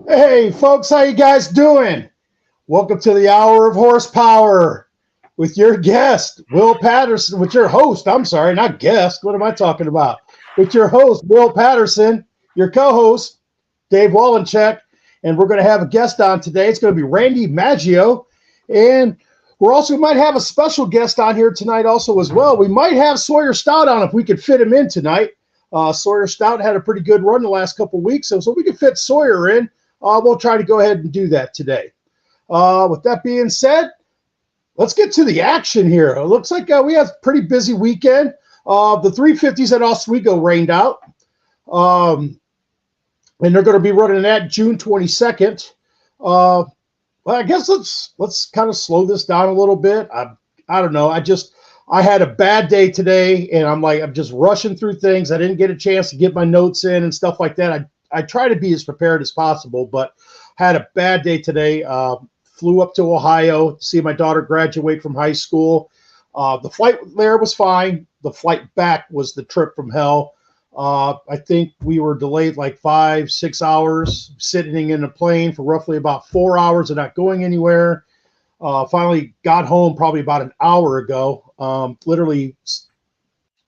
Hey, folks, how you guys doing? Welcome to the Hour of Horsepower with your guest, Will Patterson, with your host. I'm sorry, not guest. What am I talking about? With your host, Will Patterson, your co-host, Dave Wallencheck, and we're going to have a guest on today. It's going to be Randy Maggio, and we might have a special guest on here tonight also as well. We might have Sawyer Stout on if we could fit him in tonight. Sawyer Stout had a pretty good run the last couple of weeks, so we could fit Sawyer in. We'll try to go ahead and do that today. With that being said, let's get to the action here. It looks like we have a pretty busy weekend. The 350s at Oswego rained out, and they're going to be running that June 22nd. Well, I guess let's kind of slow this down a little bit. I don't know. I had a bad day today, and I'm just rushing through things. I didn't get a chance to get my notes in and stuff like that. I try to be as prepared as possible, but had a bad day today. Flew up to Ohio to see my daughter graduate from high school. The flight there was fine. The flight back was the trip from hell. I think we were delayed like 5-6 hours, sitting in a plane for roughly about 4 hours and not going anywhere. Finally got home probably about an hour ago. Literally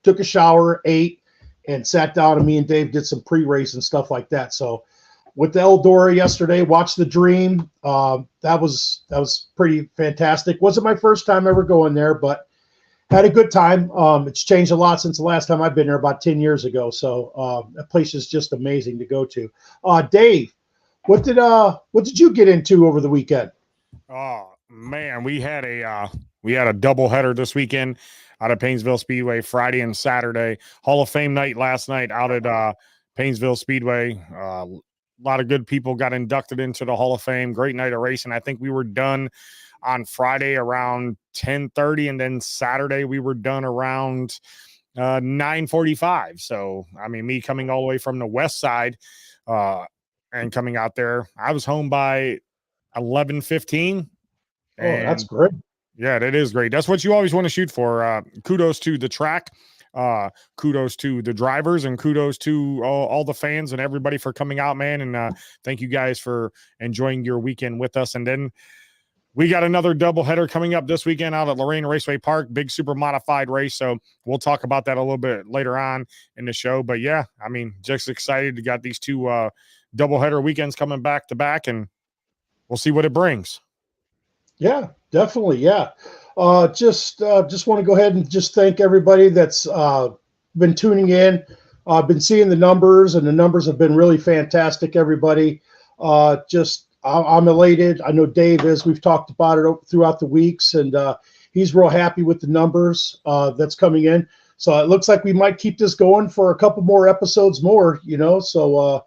took a shower, ate, and sat down, and me and Dave did some pre-race and stuff like that. So with the Eldora yesterday, watched the Dream. That was pretty fantastic. Wasn't my first time ever going there, but had a good time. It's changed a lot since the last time I've been there about 10 years ago. So that place is just amazing to go to. Dave, what did you get into over the weekend? Oh man, we had a double header this weekend out of Painesville Speedway, Friday and Saturday. Hall of Fame night last night out at Painesville Speedway. A lot of good people got inducted into the Hall of Fame. Great night of racing. I think we were done on Friday around 10:30, and then Saturday we were done around 9:45. So I mean, me coming all the way from the west side and coming out there, I was home by 11:15. Oh, that's And great. yeah, that is great. That's what you always want to shoot for. Kudos to the track, kudos to the drivers, and kudos to all the fans and everybody for coming out, man. And thank you guys for enjoying your weekend with us. And then we got another doubleheader coming up this weekend out at Lorraine Raceway Park, big super modified race. So we'll talk about that a little bit later on in the show. But yeah, I mean, just excited to got these two doubleheader weekends coming back to back, and we'll see what it brings. Yeah, definitely. Yeah. Just want to go ahead and just thank everybody that's been tuning in. I've been seeing the numbers, and the numbers have been really fantastic, everybody. I'm elated. I know Dave is. We've talked about it throughout the weeks, and he's real happy with the numbers that's coming in. So it looks like we might keep this going for a couple more episodes more, so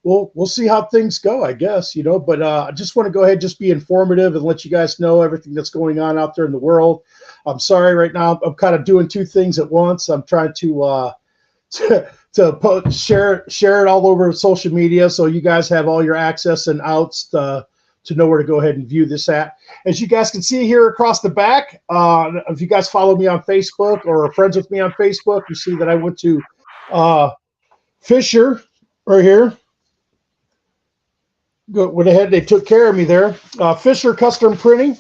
we'll see how things go, I guess, but I just want to go ahead, just be informative and let you guys know everything that's going on out there in the world. I'm sorry right now. I'm kind of doing two things at once. I'm trying to share it all over social media, so you guys have all your access and outs to know where to go ahead and view this at. As you guys can see here across the back, if you guys follow me on Facebook or are friends with me on Facebook, you see that I went to Fisher right here. Went ahead, they took care of me there. Fisher Custom Printing.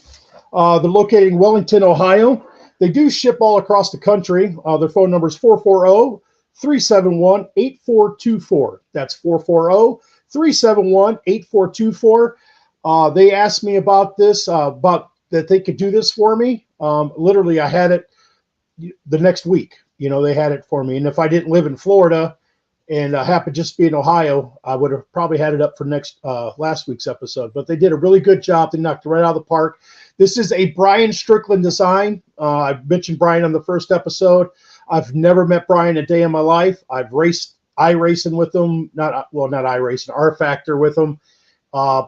They're located in Wellington, Ohio. They do ship all across the country. Their phone number is 440-371-8424. That's 440-371-8424. They asked me about this, about that they could do this for me. Literally, I had it the next week. They had it for me. And if I didn't live in Florida and happened just to be in Ohio, I would have probably had it up for last week's episode. But they did a really good job. They knocked it right out of the park. This is a Brian Strickland design. I mentioned Brian on the first episode. I've never met Brian a day in my life. I've raced iRacing with him, not iRacing, R Factor with him.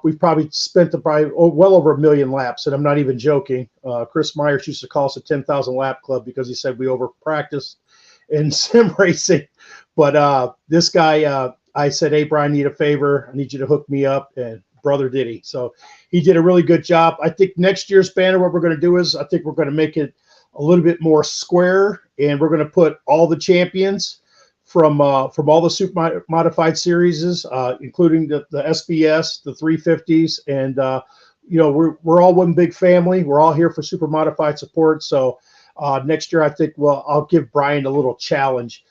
We've probably spent well over 1 million laps, and I'm not even joking. Chris Myers used to call us a 10,000 lap club because he said we over practiced in sim racing. But this guy, I said, hey, Brian, I need a favor. I need you to hook me up. And brother, did he. So he did a really good job. I think next year's banner, what we're going to do is I think we're going to make it a little bit more square, and we're going to put all the champions from all the super modified series, including the SBS, the 350s. And, we're all one big family. We're all here for super modified support. So next year, I think, I'll give Brian a little challenge.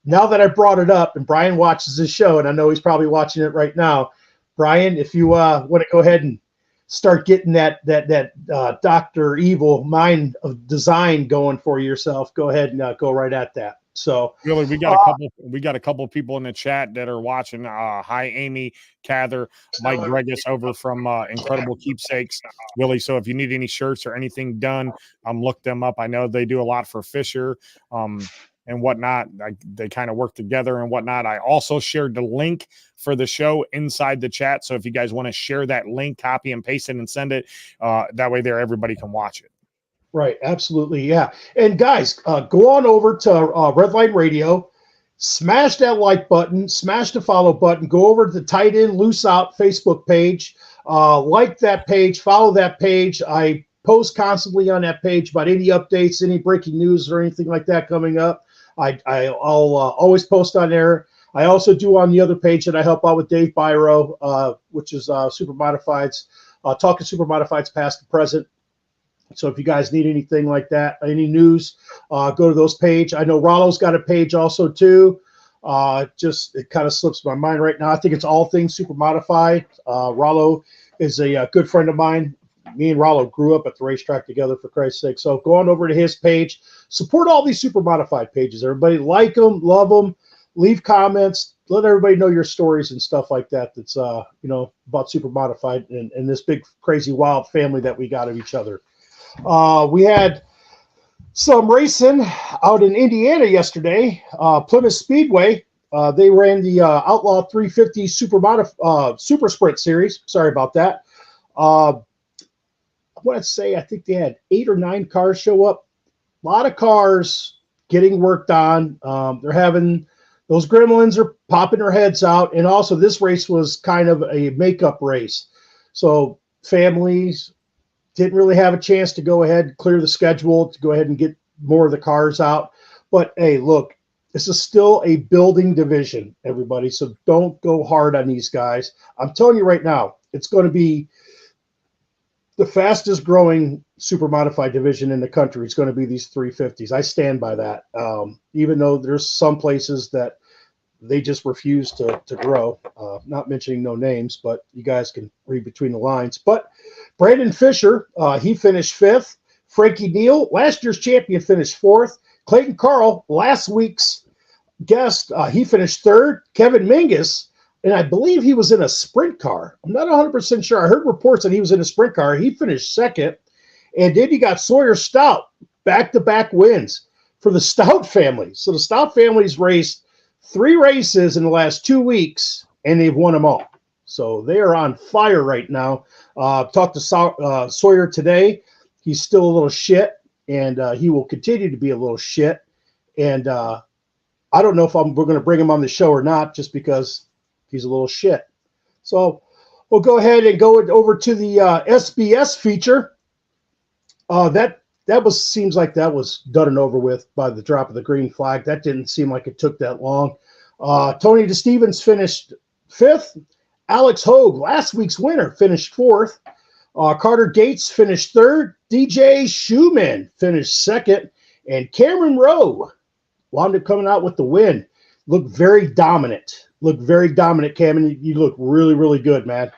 Now that I brought it up, and Brian watches this show, and I know he's probably watching it right now, Brian, if you want to go ahead and start getting that Dr. Evil mind of design going for yourself, go ahead and go right at that. So really, we got a couple of people in the chat that are watching. Hi, Amy, Cather, Mike Gregus over from Incredible Keepsakes, Willie. So if you need any shirts or anything done, look them up. I know they do a lot for Fisher and whatnot. They kind of work together and whatnot. I also shared the link for the show inside the chat. So if you guys want to share that link, copy and paste it and send it, that way there everybody can watch it. Right, absolutely, yeah. And guys, go on over to Redline Radio, smash that like button, smash the follow button, go over to the Tight In Loose Out Facebook page, like that page, follow that page. I post constantly on that page about any updates, any breaking news or anything like that coming up. I'll always post on there. I also do on the other page that I help out with Dave Byro, which is Super Modifieds, talking Super Modifieds past and present. So if you guys need anything like that, any news, go to those page. I know Rollo's got a page also too. It kind of slips my mind right now. I think it's all things super modified. Rollo is a good friend of mine. Me and Rollo grew up at the racetrack together, for Christ's sake. So go on over to his page. Support all these super modified pages. Everybody like them, love them, leave comments. let everybody know your stories and stuff like that. That's about Super Modified and this big crazy wild family that we got of each other. We had some racing out in Indiana yesterday. Plymouth Speedway. They ran the Outlaw 350 Super Sprint Series. Sorry about that. I want to say I think they had 8 or 9 cars show up. A lot of cars getting worked on. They're having those gremlins are popping their heads out, and also this race was kind of a makeup race, so families didn't really have a chance to go ahead and clear the schedule to go ahead and get more of the cars out. But hey, look, this is still a building division, everybody, so don't go hard on these guys. I'm telling you right now, it's going to be the fastest growing super modified division in the country. Is going to be these 350s. I stand by that. Even though there's some places that they just refuse to grow, not mentioning no names, but you guys can read between the lines. But Brandon Fisher, he finished 5th. Frankie Neal, last year's champion, finished 4th. Clayton Carl, last week's guest, he finished 3rd. Kevin Mingus, and I believe he was in a sprint car. I'm not 100% sure. I heard reports that he was in a sprint car. He finished 2nd. And then you got Sawyer Stout, back-to-back wins for the Stout family. So the Stout family's raced 3 races in the last 2 weeks, and they've won them all. So they are on fire right now. Talked to Sawyer today. He's still a little shit, and he will continue to be a little shit. And I don't know if we're going to bring him on the show or not, just because he's a little shit. So we'll go ahead and go over to the SBS feature. Seems like that was done and over with by the drop of the green flag. That didn't seem like it took that long. Tony DeStevens finished 5th. Alex Hogue, last week's winner, finished 4th. Carter Gates finished 3rd. DJ Schumann finished 2nd. And Cameron Rowe wound up coming out with the win. Looked very dominant. Cameron. You look really, really good, man.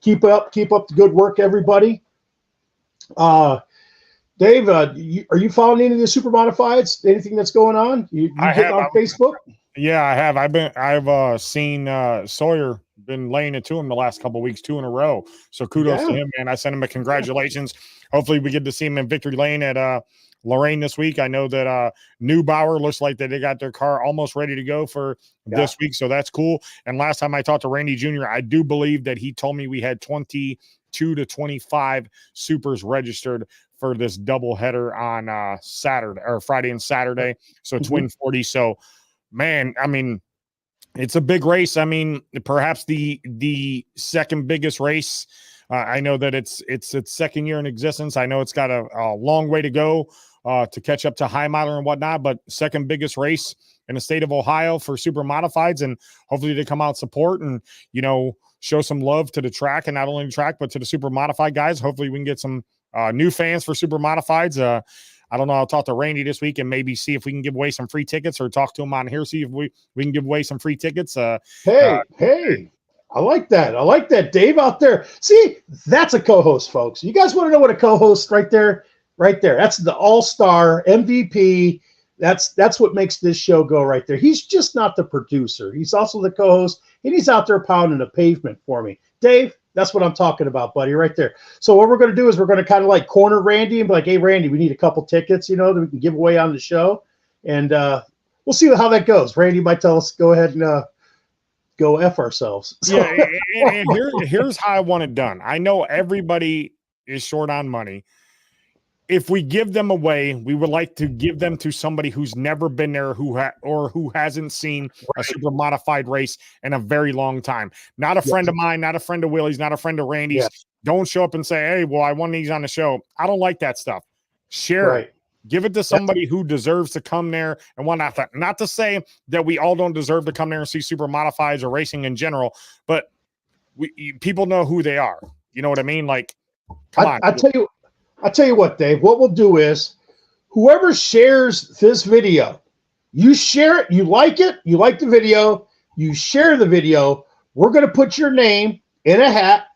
Keep up the good work, everybody. Dave, are you following any of the super modifieds? Anything that's going on? You getting on Facebook? Yeah, I have. I've seen Sawyer been laying it to him the last couple of weeks, 2 in a row. So kudos to him, man. I sent him a congratulations. Hopefully we get to see him in victory lane at Lorraine this week. I know that Neubauer looks like that they got their car almost ready to go for this week, so that's cool. And last time I talked to Randy Jr., I do believe that he told me we had 22 to 25 supers registered for this double header on Saturday or Friday and Saturday. So twin 40. So, man, I mean, it's a big race. I mean, perhaps the second biggest race. I know that it's its second year in existence. I know it's got a long way to go to catch up to High Miler and whatnot, but second biggest race in the state of Ohio for super modifieds, and hopefully they come out support and, show some love to the track, and not only the track, but to the super modified guys. Hopefully we can get some new fans for super modifieds. I don't know. I'll talk to Randy this week and maybe see if we can give away some free tickets, or talk to him on here, see if we can give away some free tickets. Hey, I like that. Dave out there. See, that's a co-host, folks. You guys want to know what a co-host right there? That's the all-star MVP. That's what makes this show go right there. He's just not the producer. He's also the co-host, and he's out there pounding the pavement for me. Dave, that's what I'm talking about, buddy, right there. So what we're going to do is we're going to kind of like corner Randy and be like, hey, Randy, we need a couple tickets, that we can give away on the show. And we'll see how that goes. Randy might tell us, go ahead and go F ourselves. So. Yeah, and here's how I want it done. I know everybody is short on money. If we give them away, we would like to give them to somebody who's never been there, who hasn't seen a super modified race in a very long time. Not a friend of mine, not a friend of Willie's, not a friend of Randy's. Yes. Don't show up and say, hey, well, I won these on the show. I don't like that stuff. Share it. Give it to somebody who deserves to come there and whatnot. Not to say that we all don't deserve to come there and see super modifieds or racing in general, but people know who they are. You know what I mean? Like, come on. I'll tell you what, Dave, what we'll do is whoever shares this video, you share it, you like the video, you share the video, we're going to put your name in a hat,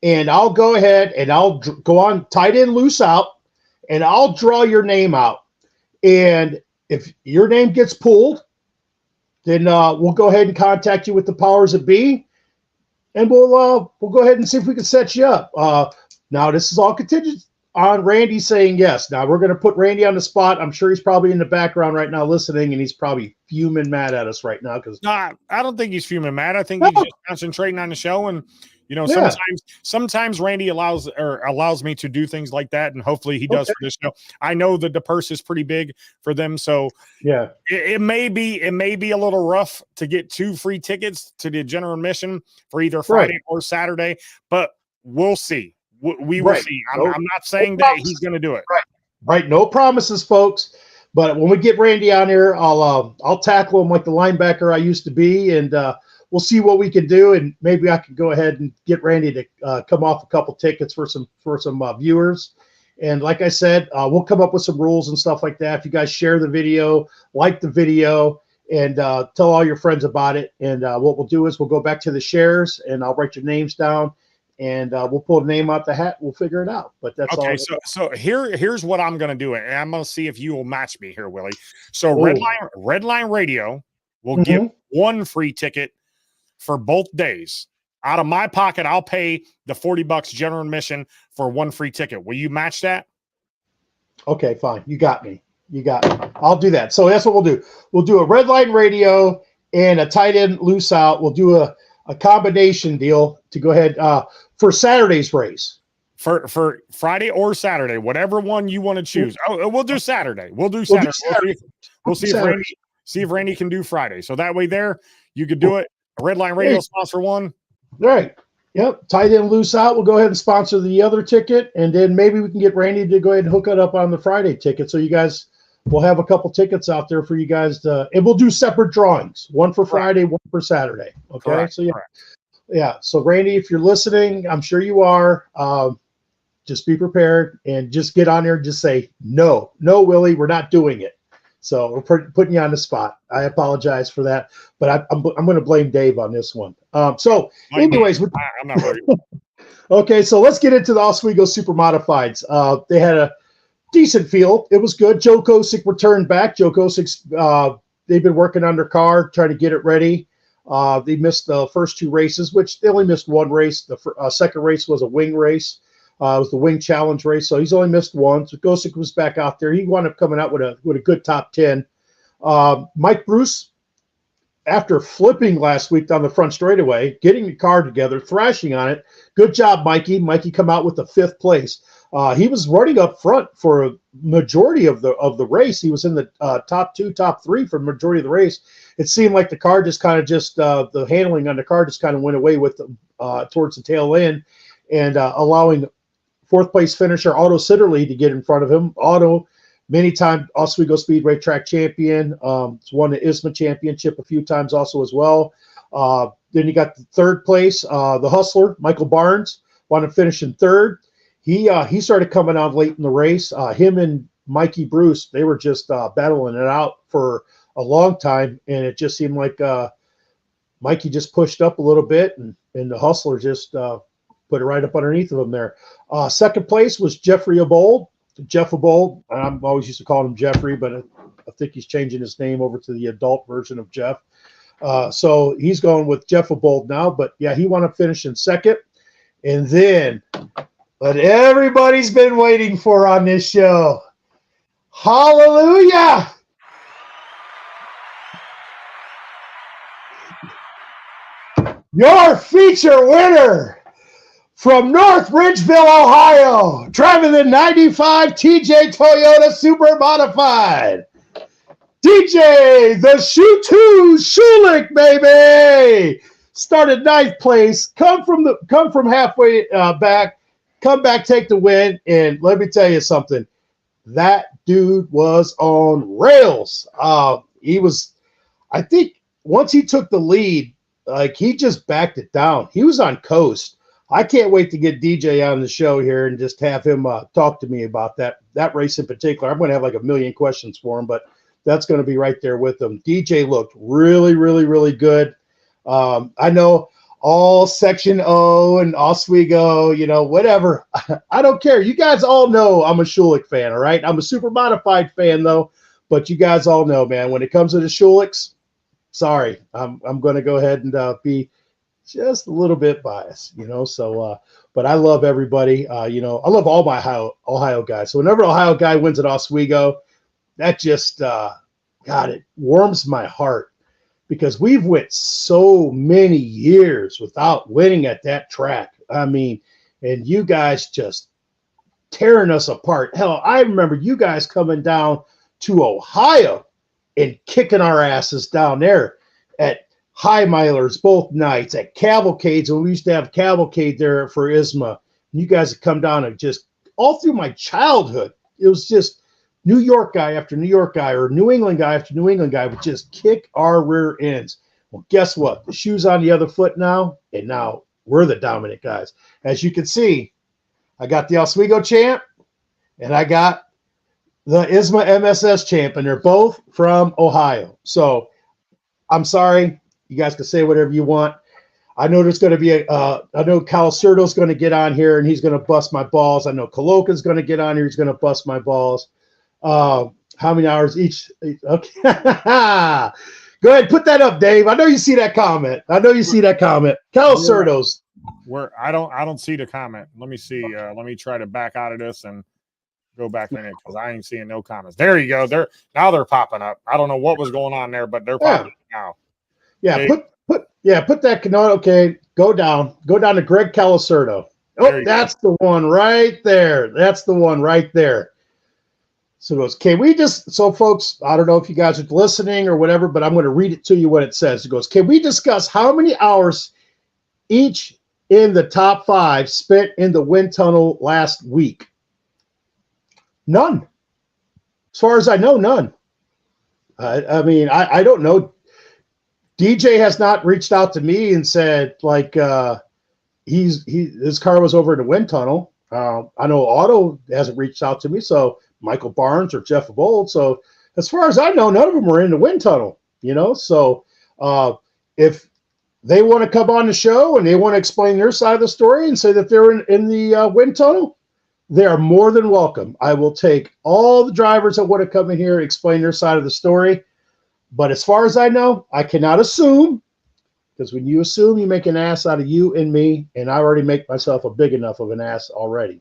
and I'll go ahead and I'll go on tight end loose out, and I'll draw your name out. And if your name gets pulled, then we'll go ahead and contact you with the powers that be, and we'll go ahead and see if we can set you up. Now, this is all contingent on Randy saying yes. Now, we're going to put Randy on the spot. I'm sure he's probably in the background right now listening, and he's probably fuming mad at us right now. No, I don't think he's fuming mad. I think he's just concentrating on the show. And, sometimes Randy allows me to do things like that, and hopefully he does for this show. I know that the purse is pretty big for them, so yeah, it may be a little rough to get 2 free tickets to the general admission for either Friday or Saturday, but we'll see. We will see. I'm not saying that he's going to do it. Right. No promises, folks. But when we get Randy on here, I'll tackle him like the linebacker I used to be, and we'll see what we can do. And maybe I can go ahead and get Randy to come off a couple tickets for some viewers. And like I said, we'll come up with some rules and stuff like that. If you guys share the video, like the video, and tell all your friends about it. And what we'll do is we'll go back to the shares, and I'll write your names down. And we'll pull a name out the hat. We'll figure it out. But that's okay. all. So here's what I'm going to do, and I'm going to see if you will match me here, Willie. So Redline Radio will give 1 free ticket for both days. Out of my pocket, I'll pay the $40 general admission for 1 free ticket. Will you match that? Okay, fine. You got me. I'll do that. So that's what we'll do. We'll do a Redline Radio and a tight end loose out. We'll do a combination deal to go ahead for Saturday's race. For Friday or Saturday, whatever one you want to choose. Oh, we'll do Saturday. We'll see if Randy can do Friday. So that way there, you could do it. A Redline Radio sponsor 1. Right. Yep. Tight end loose out. We'll go ahead and sponsor the other ticket. And then maybe we can get Randy to go ahead and hook it up on the Friday ticket. So you guys will have a couple tickets out there for you guys and we'll do separate drawings. 1 for Friday, 1 for Saturday. Okay. Correct. So yeah. So Randy, if you're listening, I'm sure you are. Just be prepared and just get on there and just say, no, Willie, we're not doing it. So we're putting you on the spot. I apologize for that, but I'm going to blame Dave on this one. Anyways, I'm not worried. Okay, so let's get into the Oswego Super Modifieds. They had a decent field. It was good. Joe Kosick returned back. Joe Kosick's they've been working on their car, trying to get it ready. They missed the first 2 races, which they only missed 1 race. The second race was a wing race. It was the wing challenge race, so he's only missed 1. So Kosick was back out there. He wound up coming out with a good top 10. Mike Bruce, after flipping last week down the front straightaway, getting the car together, thrashing on it. Good job, Mikey. Mikey come out with the 5th place. He was running up front for a majority of the race. He was in the top 2, top 3 for the majority of the race. It seemed like the car just the handling on the car just kind of went away with them towards the tail end, and allowing 4th place finisher Otto Sitterly to get in front of him. Otto, many-time Oswego Speedway track champion. He's won the ISMA championship a few times also as well. Then you got the 3rd place, the hustler, Michael Barnes, wanted to finish in 3rd. He started coming out late in the race. Him and Mikey Bruce, they were just battling it out for a long time, and it just seemed like Mikey just pushed up a little bit, and the hustler just put it right up underneath of him there. 2nd place was Jeffrey Abold. Jeff Abold, I'm always used to call him Jeffrey, but I think he's changing his name over to the adult version of Jeff. So he's going with Jeff Abold now, but yeah, he wound up finishing 2nd. And then what everybody's been waiting for on this show. Hallelujah! Your feature winner from North Ridgeville, Ohio, driving the 95 TJ Toyota Super Modified. DJ, the Shoe-2 Schulich, baby! Started 9th place, come from halfway back, come back, take the win, and let me tell you something. That dude was on rails. He was, I think, once he took the lead, like he just backed it down. He was on coast. I can't wait to get DJ on the show here and just have him talk to me about that race in particular. I'm going to have like a million questions for him, but that's going to be right there with him. DJ looked really, really, really good. I know all Section O and Oswego, whatever. I don't care. You guys all know I'm a Schulich fan, all right? I'm a Super Modified fan, though. But you guys all know, man, when it comes to the Schulichs, Sorry, I'm going to go ahead and be just a little bit biased, So, but I love everybody. I love all my Ohio guys. So whenever Ohio guy wins at Oswego, that just God, it warms my heart because we've went so many years without winning at that track. I mean, and you guys just tearing us apart. Hell, I remember you guys coming down to Ohio and kicking our asses down there at high milers both nights, at cavalcades, when we used to have cavalcade there for ISMA. You guys would come down and just all through my childhood, it was just New York guy after New York guy or New England guy after New England guy would just kick our rear ends. Well, guess what? The shoe's on the other foot now, and now we're the dominant guys. As you can see, I got the Oswego champ, and I got the ISMA MSS champ, and they're both from Ohio. So I'm sorry. You guys can say whatever you want. I know there's going to be I know Calicerdo's going to get on here, and he's going to bust my balls. I know Coloca's going to get on here. He's going to bust my balls. How many hours each? Okay. Go ahead. Put that up, Dave. I know you see that comment. Calicerdo's. I don't see the comment. Let me see. Let me try to back out of this and go back in it because I ain't seeing no comments. There you go. They're popping up. I don't know what was going on there, but they're popping up now. Yeah, put that note. Okay, go down to Greg Calicerdo. Oh, that's the one right there. So it goes, so folks, I don't know if you guys are listening or whatever, but I'm going to read it to you what it says. It goes, can we discuss how many hours each in the top 5 spent in the wind tunnel last week? None. As far as I know, none. I mean, I don't know. DJ has not reached out to me and said like his car was over in the wind tunnel. I know Otto hasn't reached out to me, so Michael Barnes or Jeff Bold. So as far as I know, none of them were in the wind tunnel. So if they want to come on the show and they want to explain their side of the story and say that they're in the wind tunnel, they are more than welcome. I will take all the drivers that want to come in here and explain their side of the story. But as far as I know, I cannot assume, because when you assume, you make an ass out of you and me, and I already make myself a big enough of an ass already.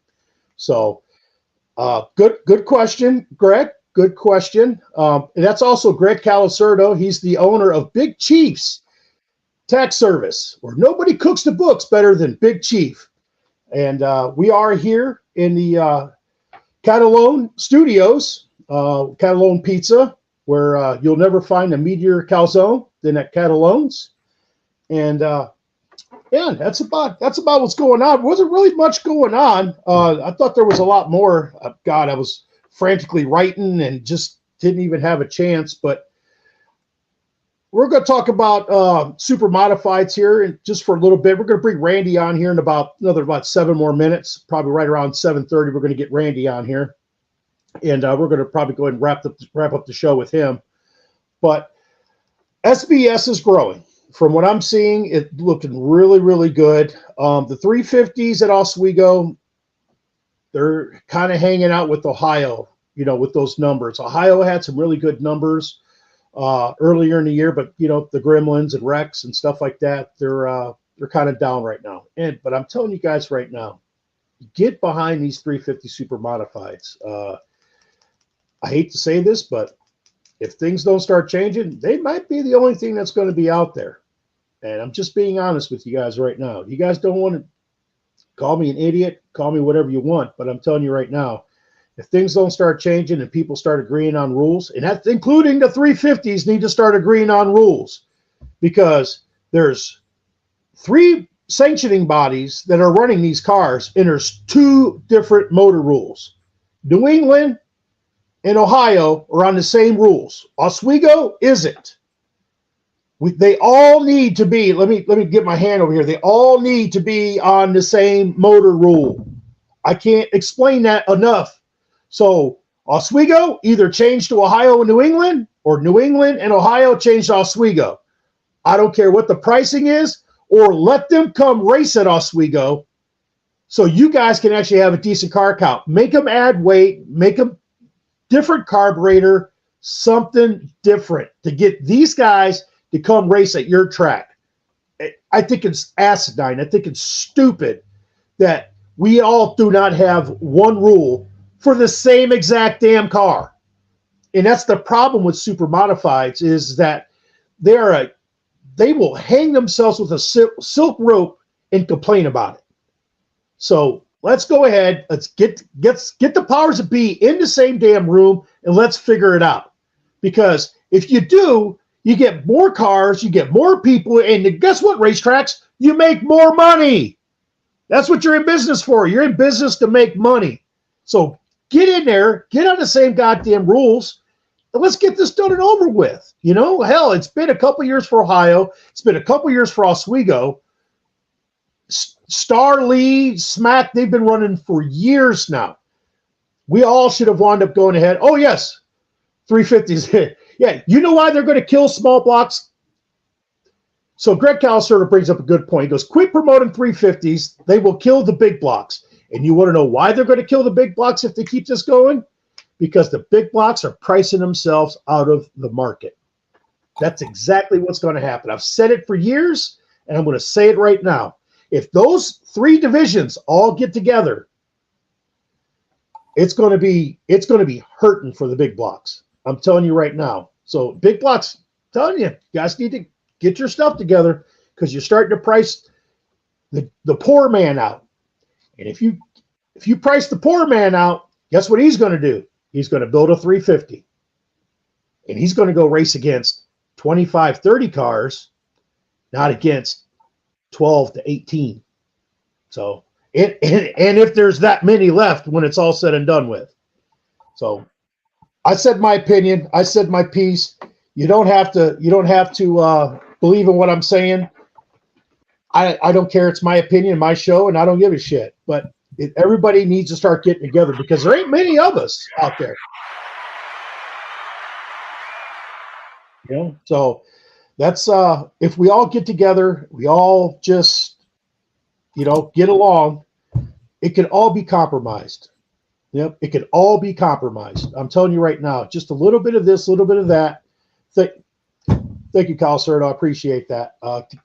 So good question, Greg. Good question. And that's also Greg Calicerdo. He's the owner of Big Chief's Tax Service, where nobody cooks the books better than Big Chief. And we are here in the Catalone Studios, Catalone Pizza, where you'll never find a meatier calzone than at Catalone's. And that's about what's going on. Wasn't really much going on. I thought there was a lot more. God, I was frantically writing and just didn't even have a chance. But we're going to talk about super modifieds here, and just for a little bit. We're going to bring Randy on here in about 7 more minutes. Probably right around 7:30. We're going to get Randy on here. And we're going to probably go ahead and wrap up the show with him. But SBS is growing. From what I'm seeing, it's looking really, really good. The 350s at Oswego, they're kind of hanging out with Ohio, with those numbers. Ohio had some really good numbers earlier in the year, but, the Gremlins and Rex and stuff like that, they're kind of down right now. But I'm telling you guys right now, get behind these 350 super modifieds. I hate to say this, but if things don't start changing, they might be the only thing that's going to be out there. And I'm just being honest with you guys right now. You guys don't want to call me an idiot, call me whatever you want, but I'm telling you right now, if things don't start changing and people start agreeing on rules, and that's including the 350s need to start agreeing on rules, because there's 3 sanctioning bodies that are running these cars, and there's 2 different motor rules. New England and Ohio are on the same rules. Oswego isn't. They all need to be, let me get my hand over here. They all need to be on the same motor rule. I can't explain that enough. So Oswego either change to Ohio and New England, or New England and Ohio change to Oswego. I don't care what the pricing is, or let them come race at Oswego so you guys can actually have a decent car count. Make them add weight, make them different carburetor, something different to get these guys to come race at your track. I think it's asinine. I think it's stupid that we all do not have one rule for the same exact damn car. And that's the problem with super modifieds, is that they will hang themselves with a silk rope and complain about it. So let's go ahead. Let's get the powers that be in the same damn room and let's figure it out. Because if you do, you get more cars, you get more people, and guess what, racetracks? You make more money. That's what you're in business for. You're in business to make money. So get in there, get on the same goddamn rules, and let's get this done and over with. You know, hell, it's been a couple years for Ohio. It's been a couple years for Oswego. Star, Lee, Smack, they've been running for years now. We all should have wound up going ahead. Oh, yes, 350s. Yeah, you know why they're going to kill small blocks? So Greg Caliserta brings up a good point. He goes, quit promoting 350s. They will kill the big blocks. And you want to know why they're going to kill the big blocks if they keep this going? Because the big blocks are pricing themselves out of the market. That's exactly what's going to happen. I've said it for years, and I'm going to say it right now. If those three divisions all get together, it's going to be hurting for the big blocks. I'm telling you right now. So big blocks, I'm telling you, you guys need to get your stuff together, because you're starting to price the poor man out. And if you price the poor man out, guess what he's going to do? He's going to build a 350. And he's going to go race against 25, 30 cars, not against 12 to 18. So, and if there's that many left when it's all said and done with. So I said my opinion. I said my piece. You don't have to believe in what I'm saying. I don't care. It's my opinion, my show, and I don't give a shit. But everybody needs to start getting together, because there ain't many of us out there. You know, so that's if we all get together, we all just, get along, it can all be compromised. Yep, it can all be compromised. I'm telling you right now, just a little bit of this, a little bit of that. Thank you, Caliserta. I appreciate that.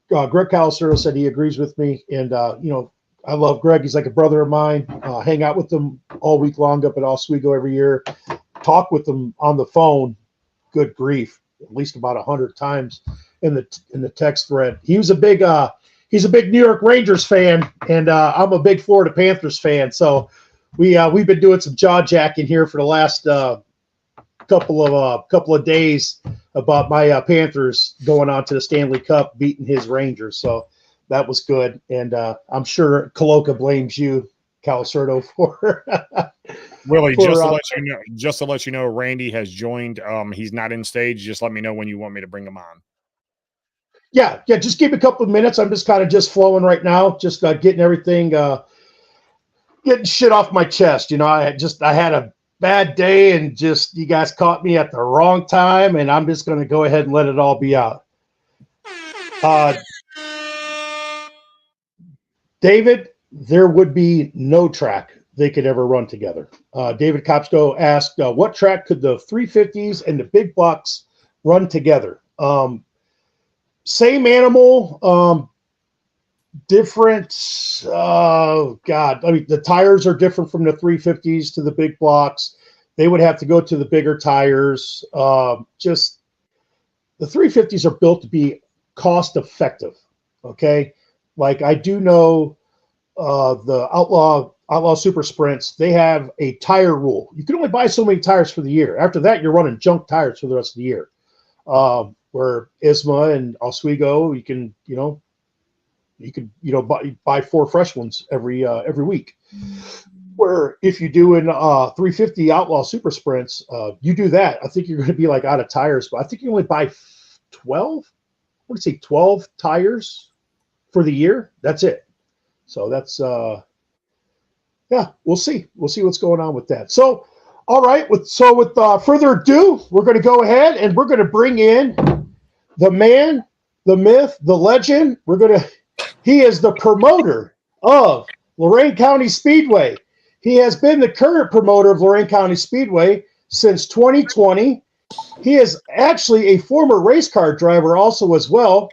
Greg Caliserta said he agrees with me, and I love Greg. He's like a brother of mine. Hang out with him all week long up at Oswego every year. Talk with him on the phone. Good grief, at least about 100 times in the text thread. He's a big New York Rangers fan, and I'm a big Florida Panthers fan. So we've been doing some jaw jacking here for the last couple of days about my Panthers going on to the Stanley Cup, beating his Rangers. So that was good, and I'm sure Coloca blames you, Caliserta, for Willie. Just to let you know, Randy has joined. He's not in stage. Just let me know when you want me to bring him on. Yeah. Just give me a couple of minutes. I'm just kind of flowing right now, just getting everything, getting shit off my chest. I had a bad day, and just you guys caught me at the wrong time, and I'm just going to go ahead and let it all be out. David, there would be no track they could ever run together. David Kopsko asked, what track could the 350s and the big blocks run together? Same animal, different. Oh, God. I mean, the tires are different from the 350s to the big blocks. They would have to go to the bigger tires. Just the 350s are built to be cost effective. Okay. Like I do know the Outlaw Super Sprints, they have a tire rule. You can only buy so many tires for the year. After that, you're running junk tires for the rest of the year. Where ISMA and Oswego, you can buy 4 fresh ones every week. Where if you do in 350 Outlaw Super Sprints, you do that, I think you're going to be like out of tires. But I think you only buy 12. I would say 12 tires for the year. That's it. So that's we'll see. We'll see what's going on with that. So, all right. With further ado, we're going to go ahead and we're going to bring in the man, the myth, the legend. He is the promoter of Lorain County Speedway. He has been the current promoter of Lorain County Speedway since 2020. He is actually a former race car driver also as well.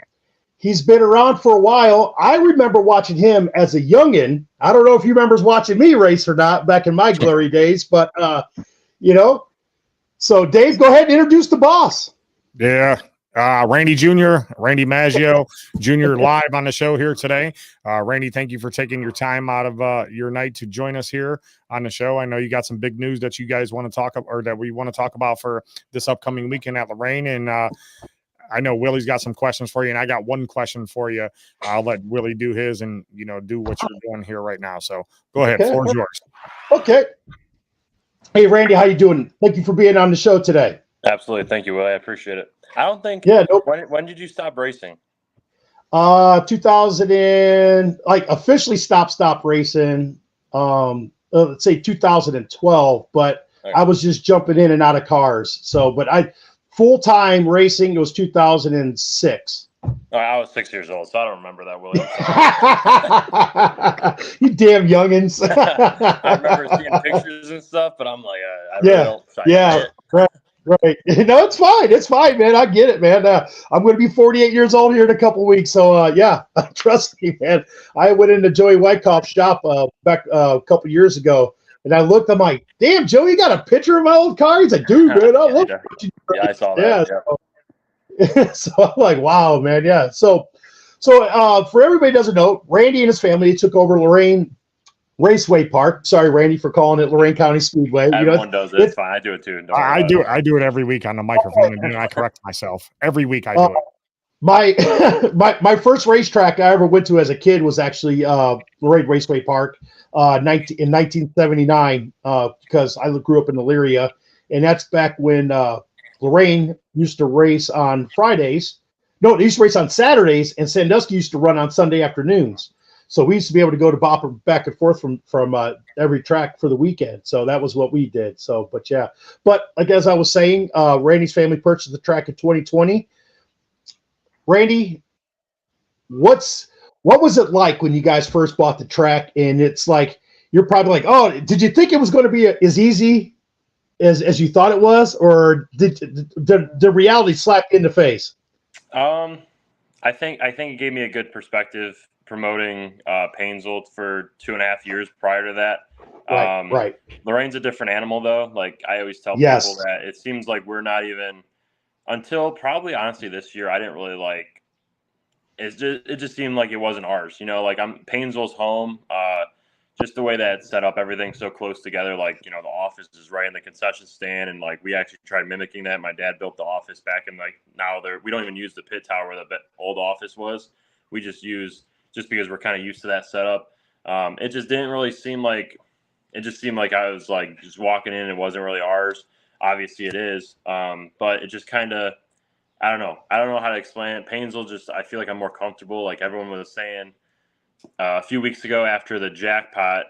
He's been around for a while. I remember watching him as a youngin. I don't know if he remembers watching me race or not back in my glory days, but you know. So Dave, go ahead and introduce the boss. Yeah. Randy Jr., Randy Maggio Jr. live on the show here today. Randy, thank you for taking your time out of your night to join us here on the show. I know you got some big news that you guys want to talk about, or that we want to talk about for this upcoming weekend at Lorraine. And I know Willie's got some questions for you, and I got one question for you. I'll let Willie do his and, do what you're doing here right now. So go ahead. Okay. Floor's yours. Okay. Hey, Randy, how you doing? Thank you for being on the show today. Absolutely. Thank you, Willie. I appreciate it. I don't think. Yeah. Nope. When did you stop racing? 2000 and officially stop racing. Let's say 2012, but Okay. I was just jumping in and out of cars. So, but I full time racing, it was 2006. I was 6 years old, so I don't remember that, Willie. You damn youngins. I remember seeing pictures and stuff, but I'm like, I really don't. Yeah. Right. No, it's fine. It's fine, man. I get it, man. I'm going to be 48 years old here in a couple of weeks. So, yeah, trust me, man. I went into Joey Wyckoff's shop back a couple of years ago, and I looked. I'm like, damn, Joey, you got a picture of my old car? He's like, dude, man, I love it. Yeah, I saw that. Yeah. So I'm like, wow, man. Yeah. So for everybody who doesn't know, Randy and his family took over Lorraine Raceway Park. Sorry, Randy, for calling it Lorain County Speedway. Everyone does it. It's fine. I do it too. I do it every week on the microphone, and then I correct myself. Every week I do it. My first racetrack I ever went to as a kid was actually Lorraine Raceway Park in 1979 because I grew up in Elyria, and that's back when Lorraine used to race on Fridays. No, they used to race on Saturdays, and Sandusky used to run on Sunday afternoons. So we used to be able to go to bop back and forth from every track for the weekend. So that was what we did. So, but yeah, but like as I was saying, Randy's family purchased the track in 2020. Randy, what was it like when you guys first bought the track? And it's like you're probably like, oh, did you think it was going to be as easy as you thought it was, or did the reality slap you in the face? I think it gave me a good perspective promoting Painesville for 2.5 years prior to that. Right. Lorraine's a different animal, though. Like I always tell Yes. people that it seems like we're not even until probably honestly this year. I didn't really like. It just seemed like it wasn't ours. Like Painesville's home. Just the way that it's set up, everything's so close together. Like, the office is right in the concession stand. And like, we actually tried mimicking that. My dad built the office back in we don't even use the pit tower where the old office was. We just because we're kind of used to that setup. It just didn't really seem like, it just seemed like I was like just walking in. It wasn't really ours. Obviously it is. But it just kind of, I don't know. I don't know how to explain it. Painesville I feel like I'm more comfortable. Like everyone was saying, a few weeks ago after the jackpot,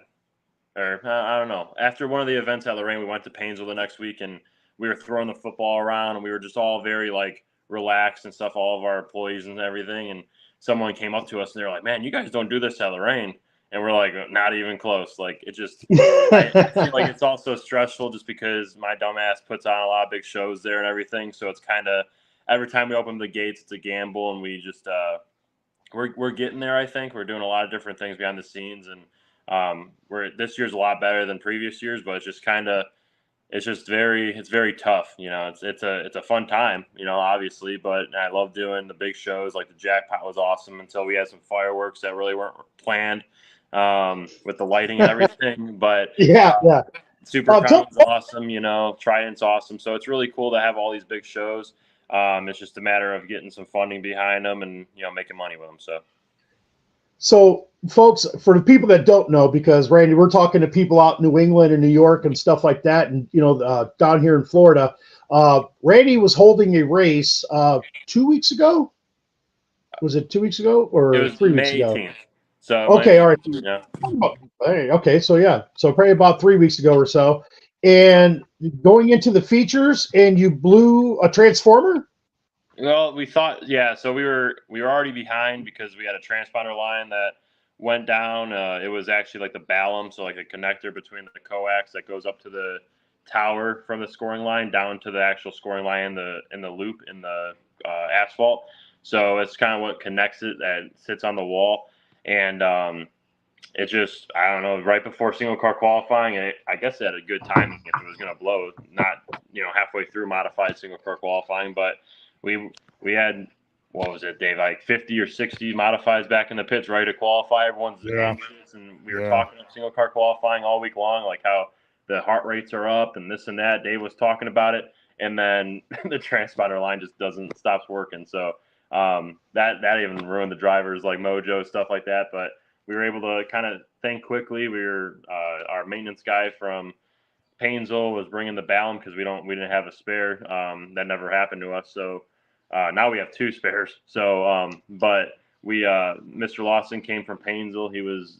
or I don't know, after one of the events at Lorraine, we went to Painesville the next week and we were throwing the football around and we were just all very like relaxed and stuff, all of our employees and everything. And someone came up to us and they're like, man, you guys don't do this at Lorraine. And we're like, not even close. Like it just, I feel like it's also stressful just because my dumbass puts on a lot of big shows there and everything. So it's kind of, every time we open the gates, it's a gamble and we just, we're getting there. I think we're doing a lot of different things behind the scenes, and this year's a lot better than previous years. But it's just it's very tough. It's a fun time. Obviously, but I love doing the big shows. Like the jackpot was awesome until we had some fireworks that really weren't planned with the lighting and everything. But yeah. Super Crown's awesome. Trident's awesome. So it's really cool to have all these big shows. It's just a matter of getting some funding behind them and making money with them. So, folks, for the people that don't know, because Randy, we're talking to people out in New England and New York and stuff like that, and down here in Florida, Randy was holding a race 2 weeks ago. Was it 2 weeks ago or it was 3 May weeks ago? 18th. So okay, all right. Yeah. Hey, okay, so yeah, so probably about 3 weeks ago or so. And going into the features, and you blew a transformer? Well, we thought, yeah. So we were already behind because we had a transponder line that went down. It was actually like the balun, so like a connector between the coax that goes up to the tower from the scoring line down to the actual scoring line in the loop in the asphalt. So it's kind of what connects it that sits on the wall. And it just, I don't know, right before single car qualifying, I guess it had a good timing if it was going to blow, not, halfway through modified single car qualifying. But we had, what was it, Dave, like 50 or 60 modifieds back in the pits ready to qualify. Everyone's anxious, and we were talking about single car qualifying all week long, like how the heart rates are up and this and that. Dave was talking about it, and then the transponder line just stops working. So that even ruined the drivers, like Mojo, stuff like that. But we were able to kind of think quickly. We were our maintenance guy from Painesville was bringing the Ballon because we didn't have a spare. That never happened to us. So now we have 2 spares. So but we Mr. Lawson came from Painesville. He was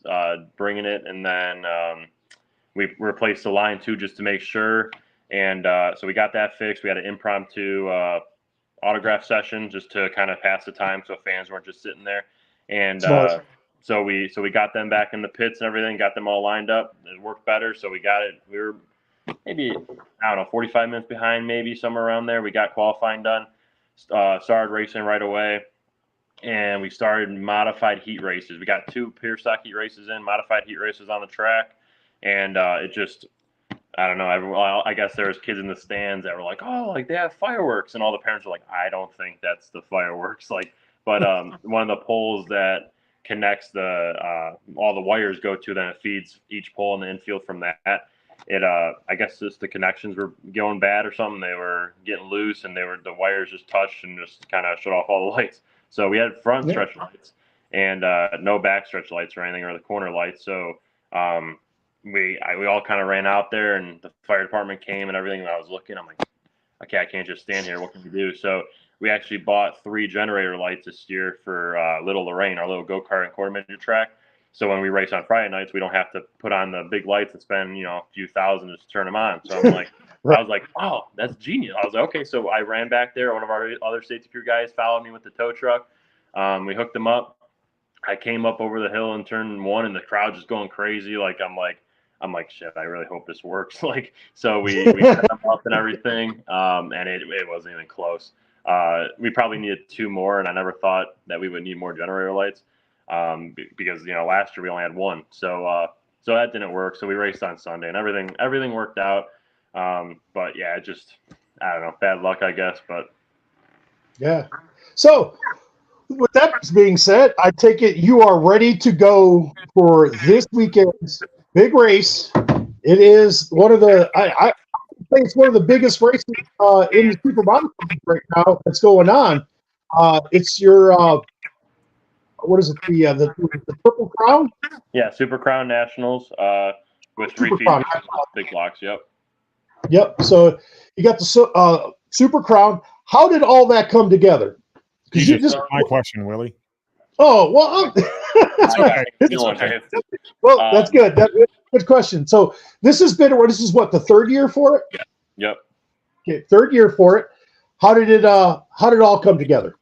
bringing it, and then we replaced the line too just to make sure. And so we got that fixed. We had an impromptu autograph session just to kind of pass the time, so fans weren't just sitting there. And so we got them back in the pits and everything, got them all lined up. It worked better, so we got it. We were maybe, I don't know, 45 minutes behind, maybe somewhere around there. We got qualifying done, started racing right away, and we started modified heat races. We got 2 pure stock heat races in, modified heat races on the track, and it just, I don't know. I guess there was kids in the stands that were like, "Oh, like they have fireworks," and all the parents were like, "I don't think that's the fireworks." Like, but one of the poles that connects all the wires go to, then it feeds each pole in the infield from that. I guess just the connections were going bad or something. They were getting loose, and the wires just touched and just kind of shut off all the lights. So we had front stretch lights and no back stretch lights or anything, or the corner lights. So we all kind of ran out there, and the fire department came and everything. And I was looking, I'm like, okay, I can't just stand here. What can we do? So we actually bought 3 generator lights this year for Little Lorraine, our little go-kart and quarter midget track. So when we race on Friday nights, we don't have to put on the big lights and spend, a few thousand just to turn them on. So I'm like, I was like, oh, that's genius. I was like, okay. So I ran back there. One of our other safety crew guys followed me with the tow truck. We hooked them up. I came up over the hill and turned 1, and the crowd just going crazy. I'm like, shit, I really hope this works. So we set them up and everything. And it wasn't even close. We probably needed 2 more, and I never thought that we would need more generator lights. Because last year we only had 1, so that didn't work. So we raced on Sunday, and everything worked out. But yeah, it just, I don't know, bad luck, I guess. But yeah. So with that being said, I take it you are ready to go for this weekend's big race. It is one of the I think it's one of the biggest races in the Super Modified right now that's going on. It's your what is it? The Purple Crown? Yeah, Super Crown Nationals with 3 feet big blocks. Yep. Yep. So you got the Super Crown. How did all that come together? You just my question, Willie. Oh well. Okay. Well, that's good. That's a good question. So this is what, the 3rd year for it? Yeah. Yep. Okay, 3rd year for it. How did it all come together?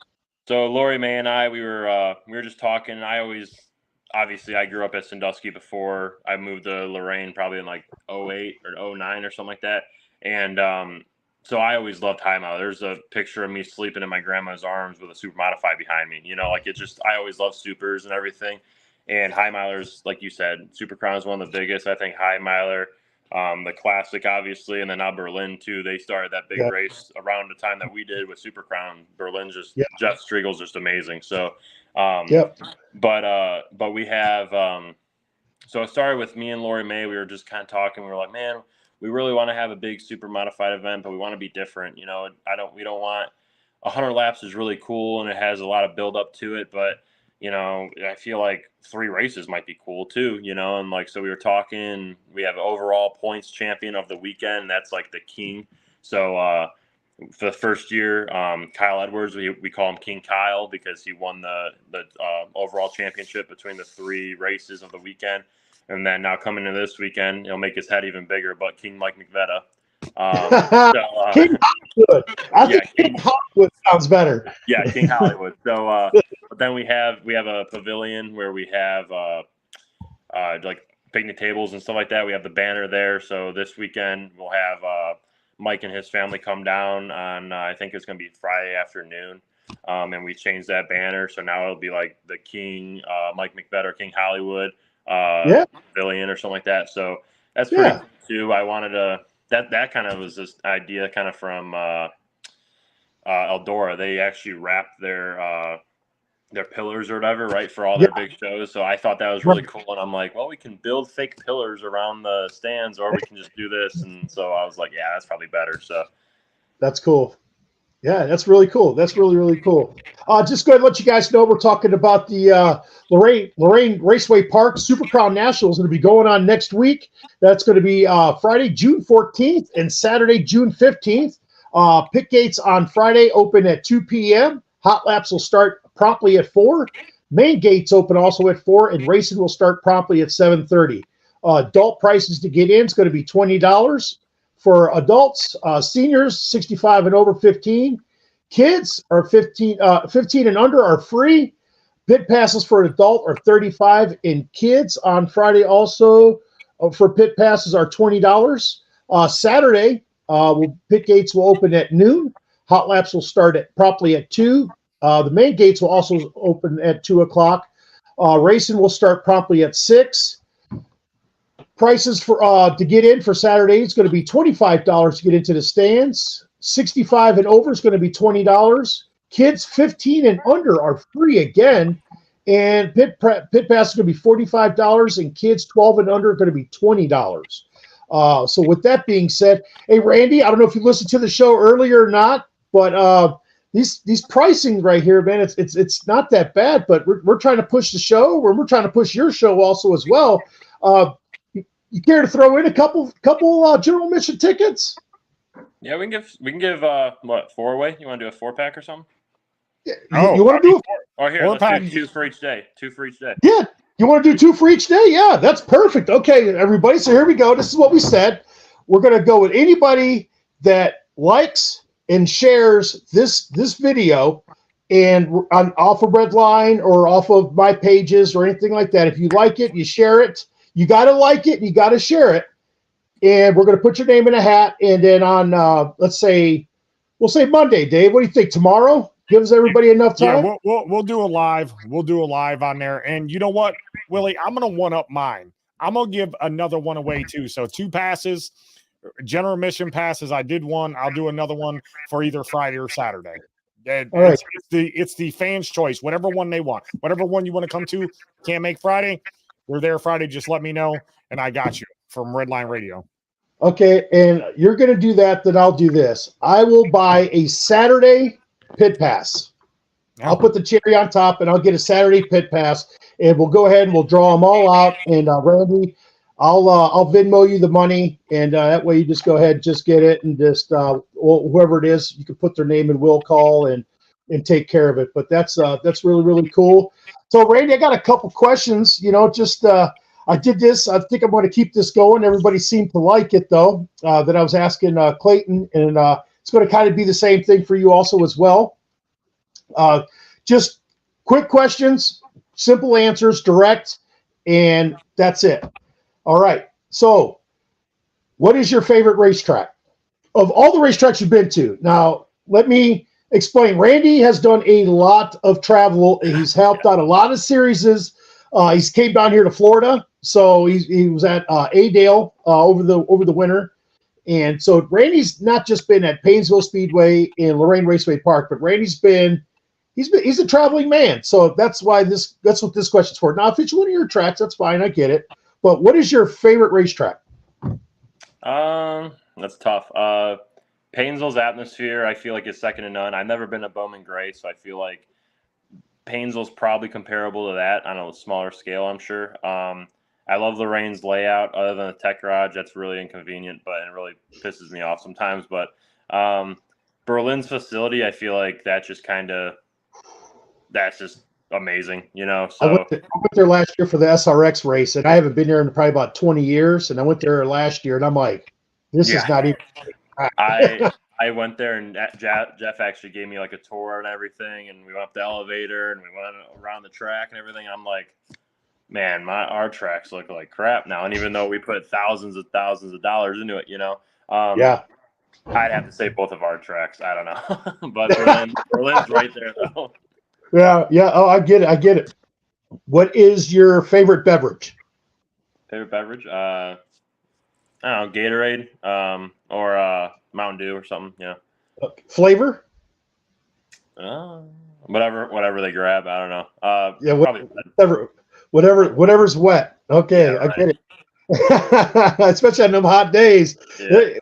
So Lori May and I, we were just talking. Obviously I grew up at Sandusky before I moved to Lorraine, probably in like 08 or 09 or something like that. And so I always loved high mile. There's a picture of me sleeping in my grandma's arms with a super modified behind me. I always loved supers and everything. And high milers, like you said, Super Crown is one of the biggest. I think high miler, the classic, obviously, and then now Berlin too. They started that big race around the time that we did with Super Crown. Berlin Jeff Striegel's just amazing. So, but we have. So it started with me and Lori May. We were just kind of talking. We were like, man, we really want to have a big super modified event, but we want to be different. We don't want 100 laps is really cool and it has a lot of build up to it, but I feel like 3 races might be cool too, and so we were talking, we have overall points champion of the weekend. That's like the king. So, for the first year, Kyle Edwards, we call him King Kyle because he won the overall championship between the 3 races of the weekend. And then now coming into this weekend, he'll make his head even bigger, but King Mike McVetta. King Hollywood. I think King Hollywood sounds better. Yeah, King Hollywood. So, but then we have a pavilion where we have picnic tables and stuff like that. We have the banner there. So this weekend we'll have Mike and his family come down on I think it's going to be Friday afternoon. And we changed that banner. So now it'll be like the King, Mike McVetter, King Hollywood, Pavilion or something like that. So that's pretty cool too. I wanted to, that kind of was this idea kind of from Eldora. They actually wrapped their pillars or whatever, right, for all their big shows. So I thought that was really cool. And I'm like, well, we can build fake pillars around the stands, or we can just do this. And so I was like, yeah, that's probably better. So that's cool. Yeah, that's really cool. That's really, really cool. Just go ahead and let you guys know we're talking about the Lorraine Raceway Park Super Crown Nationals going to be going on next week. That's going to be Friday, June 14th and Saturday, June 15th. Pit gates on Friday open at 2 p.m. Hot laps will start promptly at 4. Main gates open also at 4, and racing will start promptly at 7:30. Adult prices to get in is going to be $20. For adults, seniors 65 and over 15. Kids are 15 and under are free. Pit passes for an adult are $35, and kids on Friday also for pit passes are $20. Saturday, pit gates will open at noon. Hot laps will start promptly at 2. The main gates will also open at 2 o'clock. Racing will start promptly at 6. Prices for to get in for Saturday is going to be $25 to get into the stands. 65 and over is going to be $20. Kids 15 and under are free again, and pit pass is going to be $45, and kids 12 and under are going to be $20. So with that being said, hey Randy, I don't know if you listened to the show earlier or not, but these pricing right here, man, it's not that bad. But we're trying to push the show, we're trying to push your show also as well. You care to throw in a couple general admission tickets? Yeah, we can give what, 4 away? You want to do a 4-pack or something? Yeah, you want to do? Or here, let's do 2 for each day. 2 for each day. Yeah, you want to do 2 for each day? Yeah, that's perfect. Okay, everybody. So here we go. This is what we said. We're going to go with anybody that likes and shares this video, and off of Redline or off of my pages or anything like that. If you like it, you share it. You got to like it and you got to share it. And we're going to put your name in a hat. And then on, we'll say Monday, Dave. What do you think? Tomorrow gives everybody enough time? Yeah, we'll do a live. We'll do a live on there. And you know what, Willie? I'm going to one up mine. I'm going to give another one away too. So 2 passes, general admission passes. I did one. I'll do another one for either Friday or Saturday. It's the fans' choice. Whatever one they want. Whatever one you want to come to. Can't make Friday. We're there Friday. Just let me know, and I got you from Redline Radio. Okay, and you're going to do that, then I'll do this. I will buy a Saturday pit pass. Yeah. I'll put the cherry on top, and I'll get a Saturday pit pass, and we'll go ahead and we'll draw them all out. And Randy, I'll Venmo you the money, and that way you just go ahead, just get it, and just whoever it is, you can put their name in will call and take care of it. But that's really, really cool. So, Randy, I got a couple questions. I did this. I think I'm going to keep this going. Everybody seemed to like it, though, that I was asking Clayton. And it's going to kind of be the same thing for you also as well. Just quick questions, simple answers, direct, and that's it. All right. So what is your favorite racetrack? Of all the racetracks you've been to, now let me explain. Randy has done a lot of travel. He's helped out a lot of series. He's came down here to Florida, so he was at Adale over the winter, and so Randy's not just been at Painesville Speedway and Lorraine Raceway Park, but Randy's he's a traveling man. So that's what this question's for. Now, if it's one of your tracks, that's fine. I get it. But what is your favorite racetrack? That's tough. Painesville's atmosphere, I feel like, is second to none. I've never been to Bowman Gray, so I feel like Painesville's probably comparable to that on a smaller scale, I'm sure. I love Lorraine's layout, other than the tech garage. That's really inconvenient, but it really pisses me off sometimes. But Berlin's facility, I feel like that's just amazing, So I went there last year for the SRX race, and I haven't been there in probably about 20 years. And I went there last year, and I'm like, this is not even. I went there, and Jeff actually gave me like a tour and everything, and we went up the elevator and we went around the track and everything. And I'm like, Man, our tracks look like crap now, and even though we put thousands of dollars into it, Yeah. I'd have to say both of our tracks. I don't know, but Berlin's right there though. Yeah. Yeah. Oh, I get it. I get it. What is your favorite beverage? Favorite beverage? I don't know, Gatorade, or Mountain Dew or something. Yeah. Flavor? Uh, whatever they grab. I don't know. Yeah. Probably. Whatever's wet. Okay. Yeah, I right. get it. Especially on them hot days. Yeah.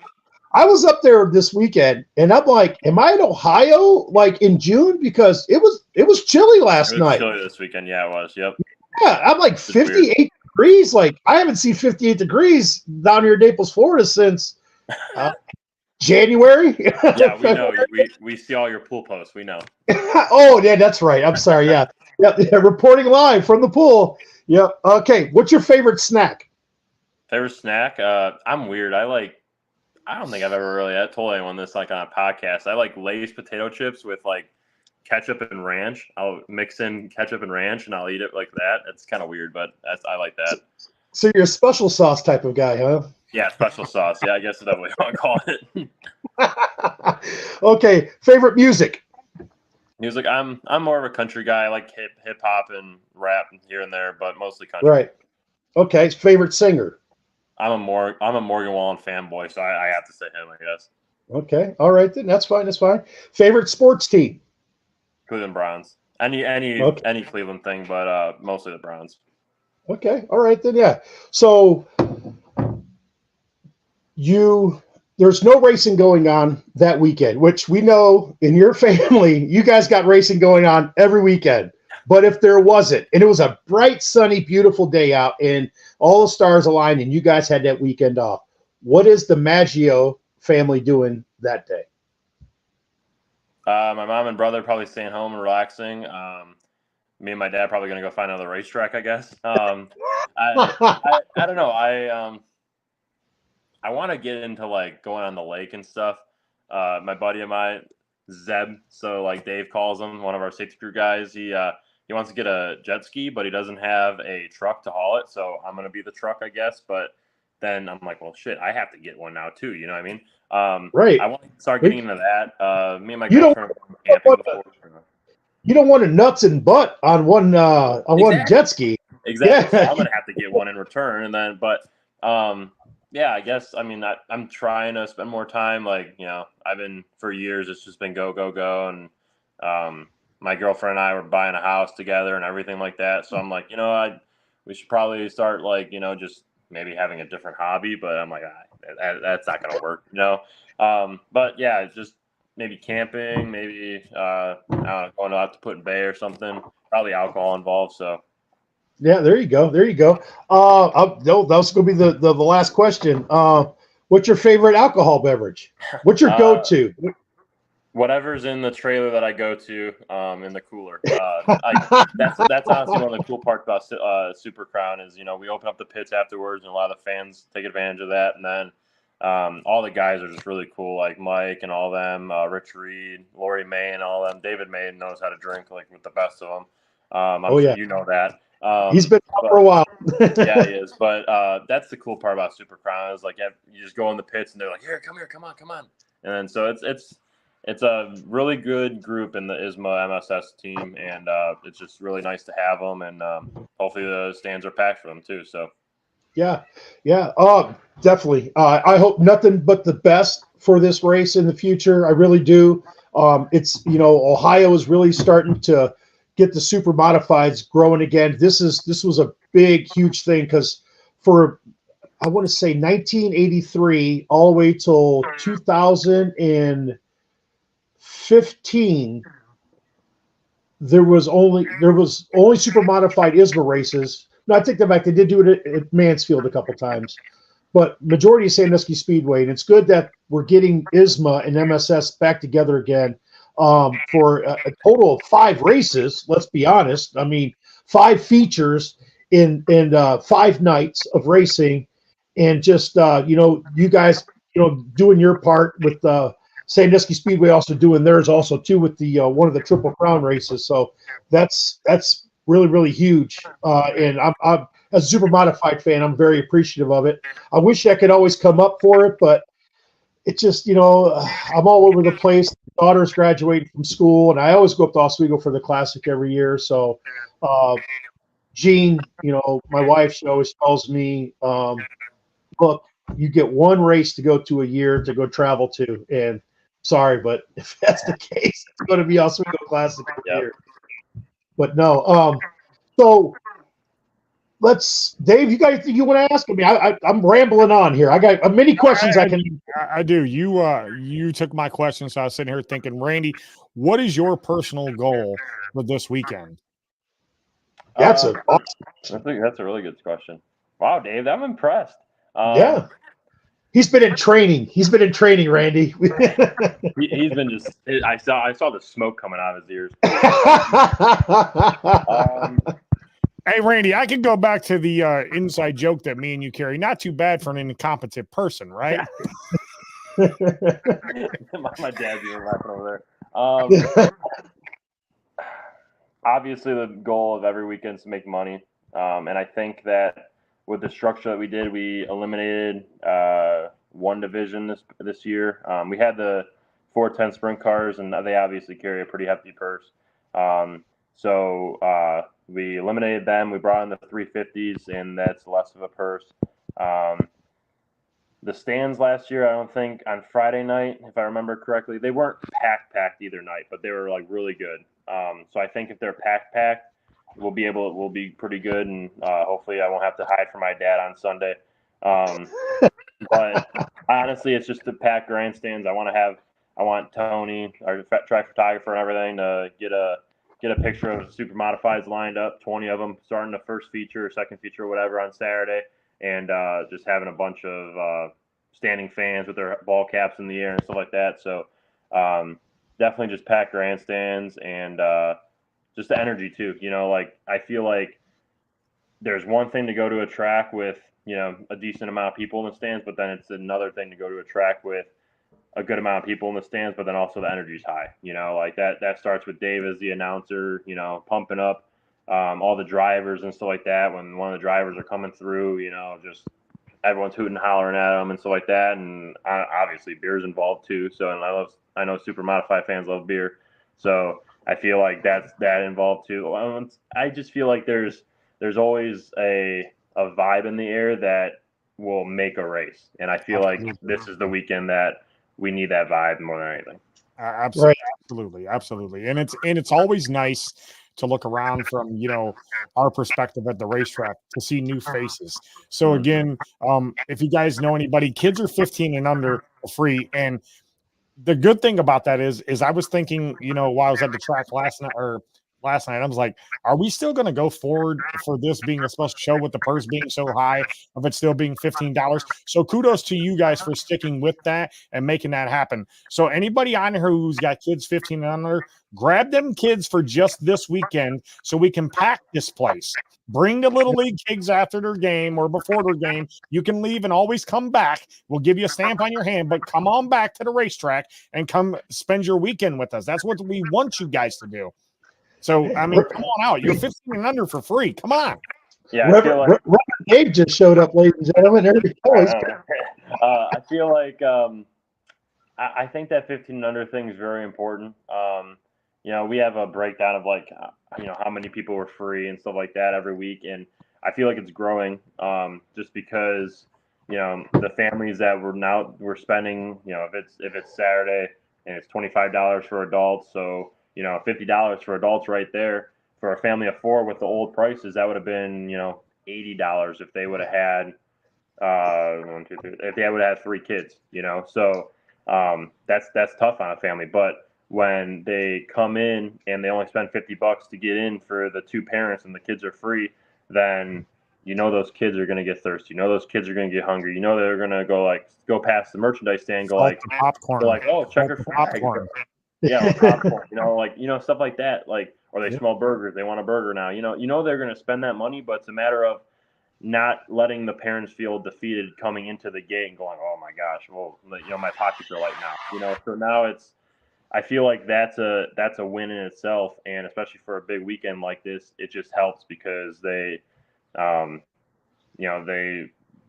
I was up there this weekend, and I'm like, "Am I in Ohio like in June?" Because it was chilly last It was night. chilly this weekend. Yeah, it was. Yep. Yeah, I'm like 58 degrees. Like I haven't seen 58 degrees down here in Naples, Florida since January. Yeah, we know. We see all your pool posts. We know. Oh, yeah, that's right. I'm sorry. Yeah. Yeah, reporting live from the pool. Yeah. Okay. What's your favorite snack? Favorite snack? I'm weird. I don't think I've ever really told anyone this like on a podcast. I like Lay's potato chips with like ketchup and ranch. I'll mix in ketchup and ranch and I'll eat it like that. It's kind of weird, but I like that. So you're a special sauce type of guy, huh? Yeah, special sauce. Yeah, I guess that's what you want to call it. Okay. Favorite music? Music. I'm more of a country guy. I like hip hop and rap here and there, but mostly country. Right. Okay. Favorite singer? I'm a Morgan Wallen fanboy, so I have to say him, I guess. Okay. All right then. That's fine. That's fine. Favorite sports team? Cleveland Browns. Any Cleveland thing, but mostly the Browns. Okay. All right then. Yeah. So there's no racing going on that weekend, which we know in your family, you guys got racing going on every weekend. But if there wasn't, and it was a bright, sunny, beautiful day out, and all the stars aligned, and you guys had that weekend off, what is the Maggio family doing that day? My mom and brother probably staying home and relaxing. Me and my dad probably going to go find another racetrack, I guess. I don't know. I want to get into like going on the lake and stuff. My buddy of mine, Zeb, so like Dave calls him, one of our safety crew guys. He wants to get a jet ski, but he doesn't have a truck to haul it. So I'm going to be the truck, I guess. But then I'm like, well, shit, I have to get one now too. You know what I mean? Right. I want to start getting into that. Me and my You don't- girlfriend are going camping before. You don't want a nuts and butt on one one jet ski. Exactly. Yeah. So I'm going to have to get one in return. And then, yeah, I guess, I mean, I'm trying to spend more time. Like, I've been for years, it's just been go, go, go. And my girlfriend and I were buying a house together and everything like that. So I'm like, we should probably start like, just maybe having a different hobby. But I'm like, that's not going to work, But yeah, it's just maybe camping, maybe I don't know, going out to Put in Bay or something. Probably alcohol involved. So. Yeah, there you go. There you go. That was going to be the last question. What's your favorite alcohol beverage? What's your go-to? Whatever's in the trailer that I go to in the cooler. That's honestly one of the cool parts about Super Crown is, we open up the pits afterwards and a lot of the fans take advantage of that. And then all the guys are just really cool, like Mike and all them, Rich Reed, Lori May and all them. David May knows how to drink like with the best of them. I'm sure you know that. He's been out for a while. Yeah, he is. But that's the cool part about Super Crown is like you just go in the pits and they're like, here, come here, come on. And then so it's a really good group in the ISMA MSS team, and it's just really nice to have them. And hopefully the stands are packed for them too. So. Yeah. Definitely. I hope nothing but the best for this race in the future. I really do. It's Ohio is really starting to get the super modifieds growing again. This was a big, huge thing because for I want to say 1983 all the way till 2015, there was only super modified ISMA races. No, I take that back. They did do it at Mansfield a couple times, but majority of Sandusky Speedway. And it's good that we're getting ISMA and MSS back together again. For a total of 5 races, let's be honest. I mean, 5 features in 5 nights of racing, and just you guys doing your part with Sandusky Speedway also doing theirs also too with the one of the Triple Crown races. So that's really, really huge. And I'm as a super modified fan, I'm very appreciative of it. I wish I could always come up for it, but it's just, I'm all over the place. Daughter's graduating from school, and I always go up to Oswego for the Classic every year. So, Jean, my wife, she always tells me, look, you get one race to go to a year to go travel to. And sorry, but if that's the case, it's going to be Oswego Classic every year. But no, so Dave, you got anything you want to ask me? I'm rambling on here. I got many questions I can. I do. You took my question, so I was sitting here thinking, Randy, what is your personal goal for this weekend? That's I think that's a really good question. Wow, Dave, I'm impressed. Yeah. He's been in training. Randy. He's been just. I saw the smoke coming out of his ears. Hey, Randy, I can go back to the inside joke that me and you carry. Not too bad for an incompetent person, right? my dad's even laughing over there. Obviously, the goal of every weekend is to make money, and I think that with the structure that we did, we eliminated one division this year. We had the 410 sprint cars, and they obviously carry a pretty hefty purse. So we eliminated them. We brought in the 350s, and that's less of a purse. The stands last year, I don't think on Friday night, if I remember correctly, they weren't packed either night, but they were like really good. So I think if they're packed, we'll be pretty good, and hopefully I won't have to hide from my dad on Sunday. But honestly, it's just the packed grandstands. I want Tony, our track photographer, and everything to get a picture of super modifieds lined up, 20 of them, starting the first feature or second feature or whatever on Saturday, and just having a bunch of standing fans with their ball caps in the air and stuff like that. So definitely just packed grandstands and just the energy too. Like I feel like there's one thing to go to a track with, a decent amount of people in the stands, but then it's another thing to go to a track with a good amount of people in the stands, but then also the energy's high. Like that starts with Dave as the announcer, pumping up all the drivers and stuff like that. When one of the drivers are coming through, just everyone's hooting and hollering at them and stuff like that. And obviously beer's involved too. So, and I know super modified fans love beer. So I feel like that's that involved too. I just feel like there's always a vibe in the air that will make a race. And I feel like this is the weekend that we need that vibe more than anything. Absolutely. And it's always nice to look around from, our perspective at the racetrack to see new faces. So again, if you guys know anybody, kids are 15 and under for free. And the good thing about that is I was thinking, while I was at the track last night, I was like, are we still going to go forward for this being a special show with the purse being so high, of it still being $15? So kudos to you guys for sticking with that and making that happen. So anybody on here who's got kids 15 and under, grab them kids for just this weekend so we can pack this place. Bring the little league kids after their game or before their game. You can leave and always come back. We'll give you a stamp on your hand, but come on back to the racetrack and come spend your weekend with us. That's what we want you guys to do. So, I mean, come on out. You're 15 and under for free. Come on. Yeah, I feel like Dave just showed up, ladies and gentlemen. There we go. I feel like I think that 15 and under thing is very important. We have a breakdown of like, how many people were free and stuff like that every week. And I feel like it's growing just because, the families that we're spending, if it's Saturday and it's $25 for adults. So, $50 for adults right there for a family of four with the old prices, that would have been, $80 if they would have had, if they would have had three kids, so that's tough on a family. But when they come in and they only spend $50 to get in for the two parents and the kids are free, then those kids are going to get thirsty. Those kids are going to get hungry. They're going to go past the merchandise stand, go like popcorn, oh, checker popcorn. Yeah, popcorn, stuff like that. Or they smell burgers, they want a burger now. They're going to spend that money, but it's a matter of not letting the parents feel defeated coming into the gate and going, oh my gosh, well, my pockets are light now. So now I feel like that's a win in itself, and especially for a big weekend like this, it just helps because they,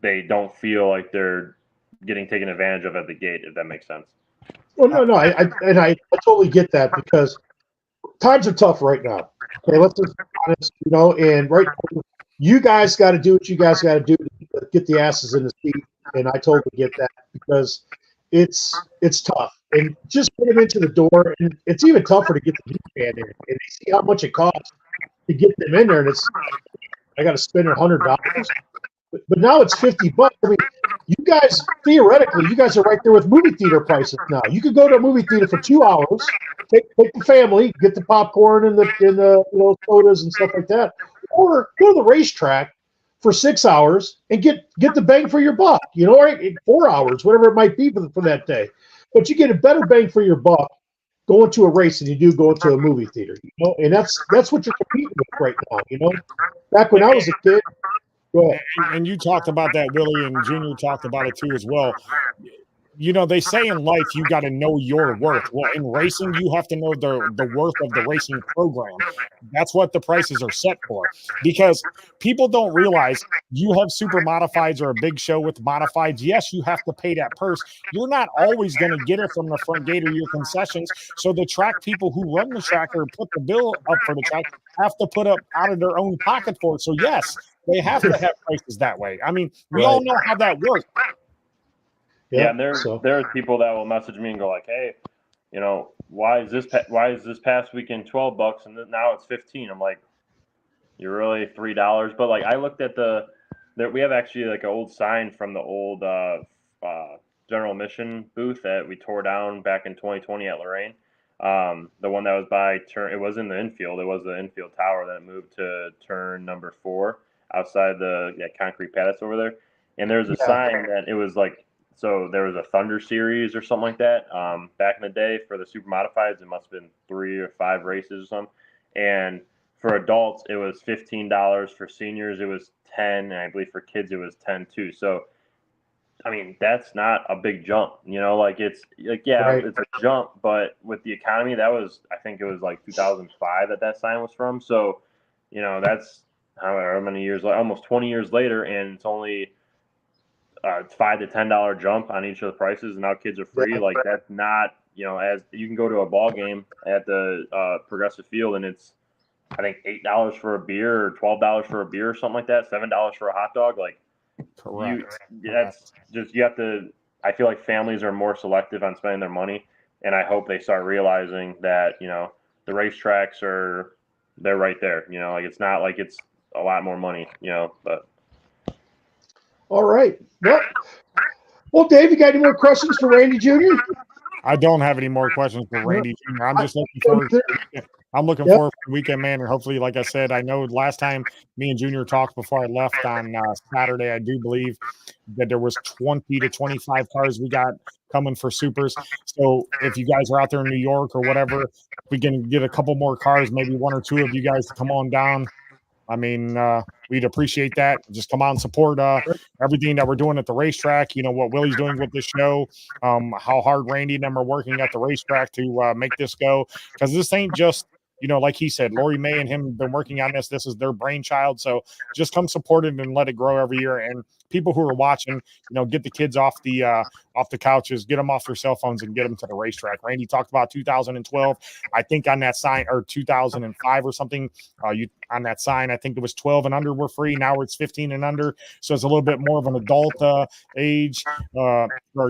they don't feel like they're getting taken advantage of at the gate, if that makes sense. Well, no, I totally get that because times are tough right now. Okay, let's just be honest, and right now, you guys got to do what you guys got to do to get the asses in the seat, and I totally get that because it's tough. And just get them into the door, and it's even tougher to get the heat fan in, and they see how much it costs to get them in there, and I got to spend $100. But now it's $50. I mean, you guys theoretically, you guys are right there with movie theater prices now. You could go to a movie theater for 2 hours, take the family, get the popcorn and the sodas and stuff like that, or go to the racetrack for 6 hours and get the bang for your buck. Right? 4 hours, whatever it might be for that day. But you get a better bang for your buck going to a race than you do going to a movie theater. And that's what you're competing with right now. Back when I was a kid. And you talked about that, Willie, and Junior talked about it too as well. They say in life you got to know your worth. Well, in racing, you have to know the worth of the racing program. That's what the prices are set for. Because people don't realize you have super modifieds or a big show with modifieds. Yes, you have to pay that purse. You're not always going to get it from the front gate or your concessions. So the track people who run the track or put the bill up for the track have to put up out of their own pocket for it. So yes, they have to have prices that way. I mean, we all know how that works. Yeah, and there are people that will message me and go like, "Hey, why is this past weekend $12 and now it's 15?" I'm like, "You're really $3." But like, I looked at we have actually like an old sign from the old General Mission booth that we tore down back in 2020 at Lorraine. The one that was by turn, it was in the infield. It was the infield tower that moved to turn number 4 outside the concrete pad that's over there. And there's a sign that it was like. So there was a Thunder Series or something like that back in the day for the super modifieds. It must have been 3 or 5 races or something. And for adults, it was $15. For seniors, it was $10, and I believe for kids, it was $10 too. So, I mean, that's not a big jump. It's Right. It's a jump, but with the economy, I think it was like 2005 that sign was from. So, that's however many years, almost 20 years later, and it's only $5 to $10 jump on each of the prices, and now kids are free. Yeah. Like that's not, as you can go to a ball game at the Progressive Field, and it's I think $8 for a beer or $12 for a beer or something like that, $7 for a hot dog. Like, Correct. That's just you have to. I feel like families are more selective on spending their money, and I hope they start realizing that the racetracks they're right there. Like it's not like it's a lot more money. But. All right. Well, Dave, you got any more questions for Randy Jr.? I don't have any more questions for Randy Jr. I'm just looking forward. I'm looking forward to the weekend, man, and hopefully, like I said, I know last time me and Junior talked before I left on Saturday, I do believe that there was 20 to 25 cars we got coming for supers. So if you guys are out there in New York or whatever, we can get a couple more cars, maybe 1 or 2 of you guys to come on down. I mean, we'd appreciate that. Just come on, support everything that we're doing at the racetrack. What Willie's doing with this show, how hard Randy and them are working at the racetrack to make this go. Because this ain't just, like he said, Lori May and him have been working on this. This is their brainchild. So just come support it and let it grow every year. And people who are watching, get the kids off the couches, get them off their cell phones and get them to the racetrack. Randy talked about 2012. I think on that sign, or 2005 or something, on that sign, I think it was 12 and under were free. Now it's 15 and under. So it's a little bit more of an adult age, or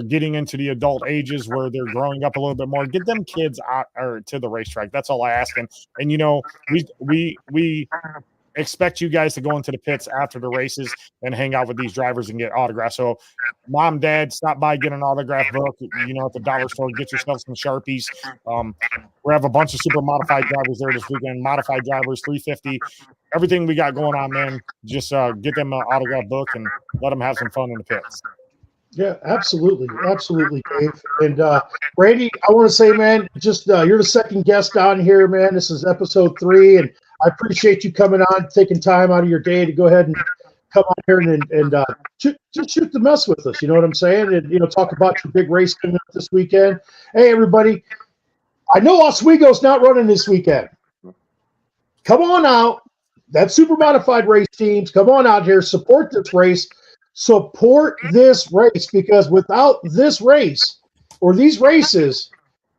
getting into the adult ages where they're growing up a little bit more. Get them kids out or to the racetrack. That's all I ask. And we expect you guys to go into the pits after the races and hang out with these drivers and get autographs. So mom, dad, stop by, get an autograph book, at the dollar store, get yourself some Sharpies. We have a bunch of super modified drivers there this weekend, modified drivers, 350, everything we got going on, man. Just get them an autograph book and let them have some fun in the pits. Yeah, absolutely. Absolutely, Dave. And Randy, I want to say, man, just you're the second guest on here, man. This is episode 3, and I appreciate you coming on, taking time out of your day to go ahead and come on here and just shoot the mess with us. You know what I'm saying? And, talk about your big race coming up this weekend. Hey, everybody, I know Oswego's not running this weekend. Come on out. That super modified race teams, come on out here, support this race. Support this race, because without this race or these races,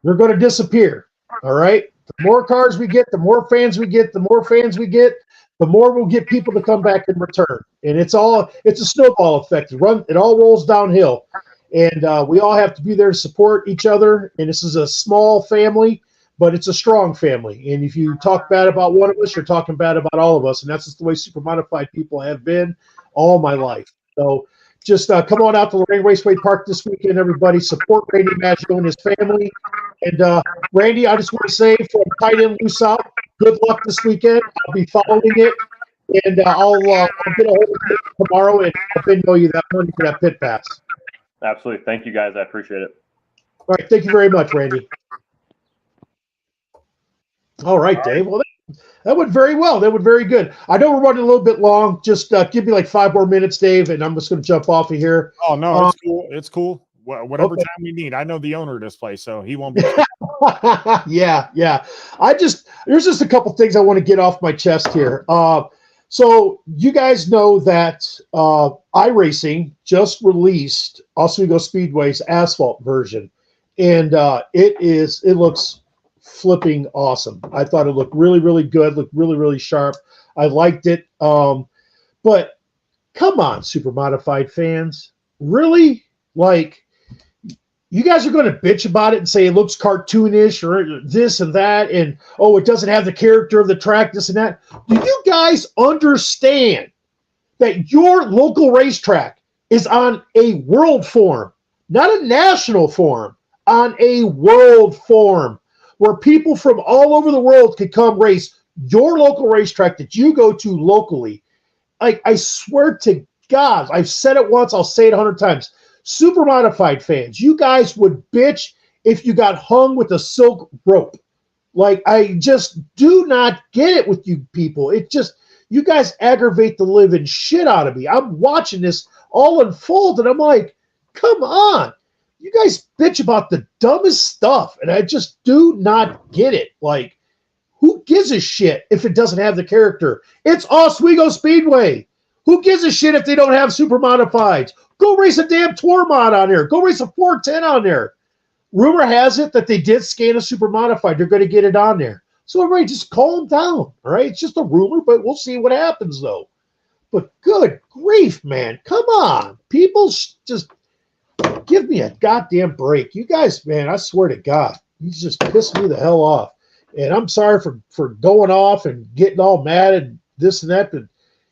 they're going to disappear. All right. The more cars we get, the more fans we get, the more fans we get, the more we'll get people to come back and return. And it's a snowball effect. It all rolls downhill. And we all have to be there to support each other. And this is a small family, but it's a strong family. And if you talk bad about one of us, you're talking bad about all of us. And that's just the way super modified people have been all my life. So just come on out to Lorraine Raceway Park this weekend, everybody. Support Randy Maggio and his family. And Randy, I just want to say, from tight end loose out, good luck this weekend. I'll be following it. And I'll get a hold of you tomorrow and Venmo you that money for that pit pass. Absolutely. Thank you, guys. I appreciate it. All right. Thank you very much, Randy. All right, Dave. Well, that went very well. That went very good. I know we're running a little bit long. Just give me like 5 more minutes, Dave, and I'm just going to jump off of here. Oh, no, it's cool. It's cool. Whatever time we need. I know the owner of this place, so he won't be. Yeah. There's just a couple things I want to get off my chest here. So you guys know that iRacing just released Oswego Speedway's asphalt version, and it looks flipping awesome. I thought it looked really, really good, looked really, really sharp. I liked it. But come on, super modified fans. Really? Like, you guys are going to bitch about it and say it looks cartoonish or this and that, and it doesn't have the character of the track, this and that. Do you guys understand that your local racetrack is on a world form, not a national form, on a world form, where people from all over the world could come race your local racetrack that you go to locally? I swear to God, I've said it once, I'll say it 100 times. Super modified fans, you guys would bitch if you got hung with a silk rope. Like, I just do not get it with you people. You guys aggravate the living shit out of me. I'm watching this all unfold, and I'm like, come on. You guys bitch about the dumbest stuff, and I just do not get it. Like, who gives a shit if it doesn't have the character? It's Oswego Speedway. Who gives a shit if they don't have super modifieds? Go race a damn tour mod on there. Go race a 410 on there. Rumor has it that they did scan a super modified. They're going to get it on there. So everybody just calm down, all right? It's just a rumor, but we'll see what happens, though. But good grief, man. Come on. People just give me a goddamn break. You guys, man, I swear to God, you just piss me the hell off. And I'm sorry for going off and getting all mad and this and that, but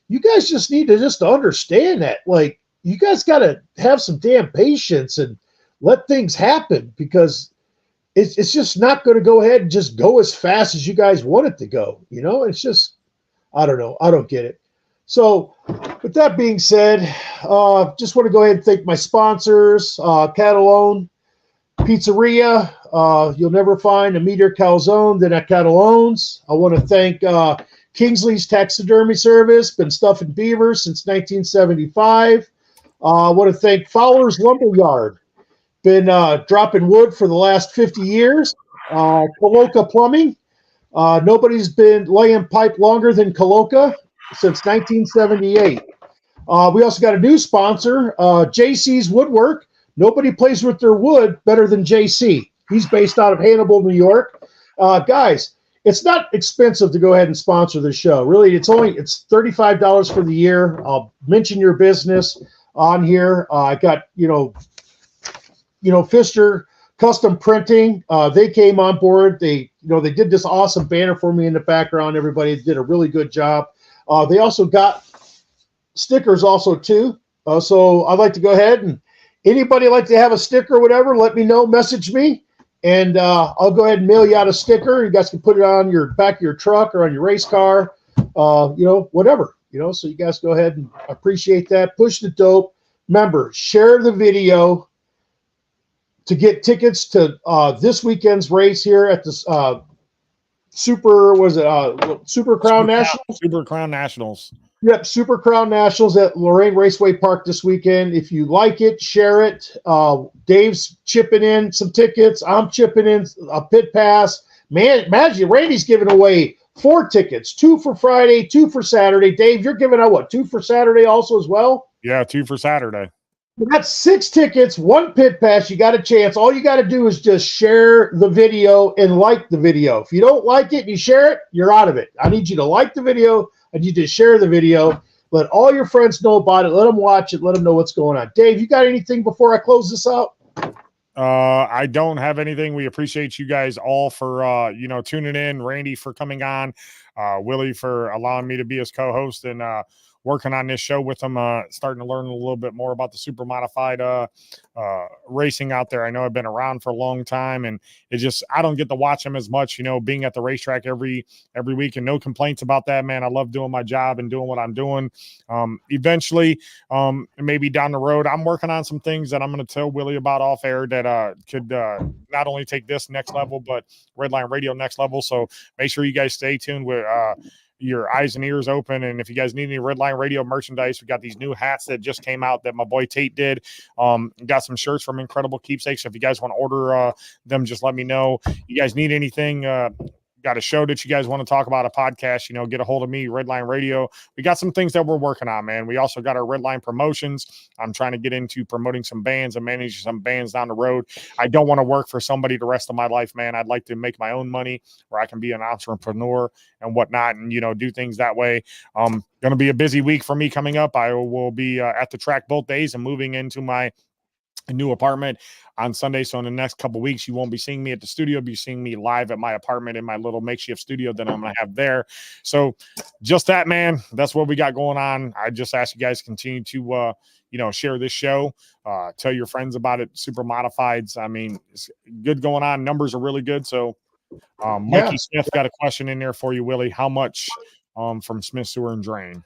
you guys just need to just understand that. Like, you guys got to have some damn patience and let things happen, because it's just not going to go ahead and just go as fast as you guys want it to go. You know, it's just, I don't know. I don't get it. So with that being said, just want to go ahead and thank my sponsors, Catalone Pizzeria. You'll never find a meatier calzone than at Catalone's. I want to thank Kingsley's Taxidermy Service, been stuffing beavers since 1975. I want to thank Fowler's Lumberyard, been dropping wood for the last 50 years. Coloca Plumbing, nobody's been laying pipe longer than Coloca since 1978. We also got a new sponsor, JC's Woodwork. Nobody plays with their wood better than JC. He's based out of Hannibal, New York. Guys, it's not expensive to go ahead and sponsor the show. Really, it's $35 for the year. I'll mention your business on here. I got, Pfister Custom Printing. They came on board. They did this awesome banner for me in the background. Everybody did a really good job. They also got stickers also too. So I'd like to go ahead and anybody like to have a sticker or whatever, let me know, message me, and I'll go ahead and mail you out a sticker. You guys can put it on your back of your truck or on your race car, whatever, so you guys go ahead and appreciate that. Push the dope. Remember, share the video to get tickets to this weekend's race here at the Super Crown Nationals? Super Crown Nationals. Yep, Super Crown Nationals at Lorraine Raceway Park this weekend. If you like it, share it. Dave's chipping in some tickets. I'm chipping in a pit pass. Man, Maggio, Randy's giving away 4 tickets, 2 for Friday, 2 for Saturday. Dave, you're giving out what, 2 for Saturday also as well? Yeah, 2 for Saturday. That's 6 tickets, 1 pit pass. You got a chance. All you got to do is just share the video and like the video. If you don't like it and you share it, you're out of it. I need you to like the video. I need you to share the video. Let all your friends know about it. Let them watch it. Let them know what's going on. Dave, you got anything before I close this out? I don't have anything. We appreciate you guys all for tuning in. Randy for coming on, Willie for allowing me to be his co-host and working on this show with him, starting to learn a little bit more about the super modified racing out there. I know I've been around for a long time, and I don't get to watch them as much, being at the racetrack every week, and no complaints about that, man. I love doing my job and doing what I'm doing. Eventually, maybe down the road, I'm working on some things that I'm going to tell Willie about off air that could not only take this next level, but Redline Radio next level. So make sure you guys stay tuned with your eyes and ears open. And if you guys need any Redline Radio merchandise, we got these new hats that just came out that my boy Tate did. Got some shirts from Incredible Keepsakes. If you guys want to order them, just let me know. You guys need anything, got a show that you guys want to talk about, a podcast, get a hold of me, Redline Radio. We got some things that we're working on, man. We also got our Redline promotions. I'm trying to get into promoting some bands and managing some bands down the road. I don't want to work for somebody the rest of my life, man. I'd like to make my own money where I can be an entrepreneur and whatnot and, do things that way. Going to be a busy week for me coming up. I will be at the track both days and moving into my new apartment on Sunday. So in the next couple of weeks, you won't be seeing me at the studio, be seeing me live at my apartment in my little makeshift studio that I'm going to have there. So just that, man, that's what we got going on. I just ask you guys to continue to, share this show, tell your friends about it. Super Modifieds. I mean, it's good going on. Numbers are really good. So Mikey Smith got a question in there for you, Willie. How much from Smith Sewer and Drain?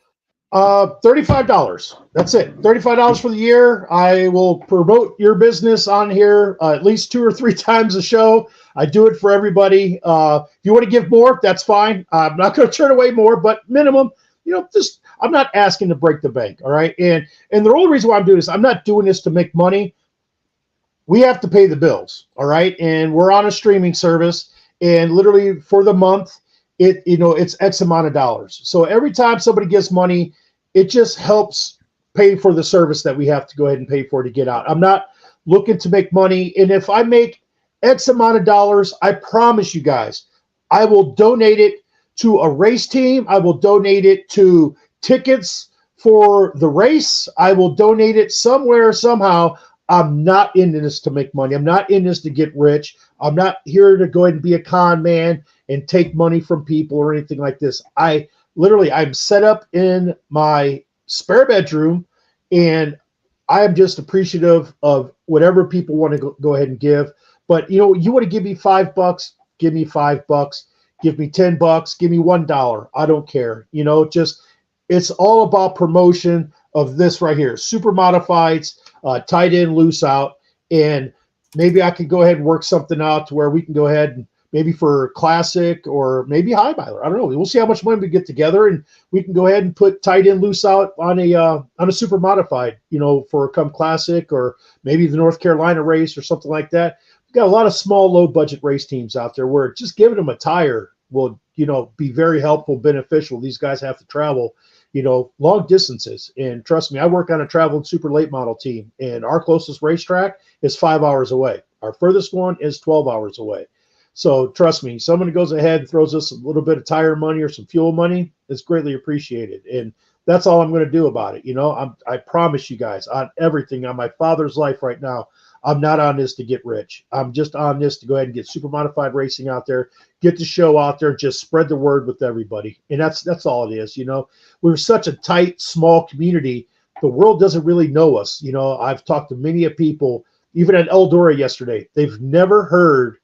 $35. That's it. $35 for the year. I will promote your business on here at least 2 or 3 times a show. I do it for everybody. If you want to give more, that's fine. I'm not going to turn away more, but minimum, I'm not asking to break the bank. All right. And the only reason why I'm doing this, I'm not doing this to make money. We have to pay the bills. All right. And we're on a streaming service, and literally for the month, it's X amount of dollars. So every time somebody gets money, it just helps pay for the service that we have to go ahead and pay for to get out. I'm not looking to make money. And if I make X amount of dollars, I promise you guys, I will donate it to a race team. I will donate it to tickets for the race. I will donate it somewhere, somehow. I'm not in this to make money. I'm not in this to get rich. I'm not here to go ahead and be a con man and take money from people or anything like this. I'm set up in my spare bedroom, and I am just appreciative of whatever people want to go ahead and give. But you want to give me $5, give me $5. Give me $10, give me $1. I don't care. It's all about promotion of this right here. Super Modifieds, tight in, loose out. And maybe I could go ahead and work something out to where we can go ahead and maybe for classic or maybe high miler. I don't know. We'll see how much money we get together, and we can go ahead and put tight in, loose out on a super modified, for a come classic or maybe the North Carolina race or something like that. We've got a lot of small, low budget race teams out there where just giving them a tire will, be very helpful, beneficial. These guys have to travel, long distances. And trust me, I work on a traveling super late model team, and our closest racetrack is 5 hours away. Our furthest one is 12 hours away. So trust me, someone goes ahead and throws us a little bit of tire money or some fuel money, it's greatly appreciated. And that's all I'm going to do about it. I promise you guys, on everything, on my father's life right now, I'm not on this to get rich. I'm just on this to go ahead and get super modified racing out there, get the show out there, just spread the word with everybody. And that's all it is. We're such a tight, small community. The world doesn't really know us. I've talked to many of people, even at Eldora yesterday. They've never heard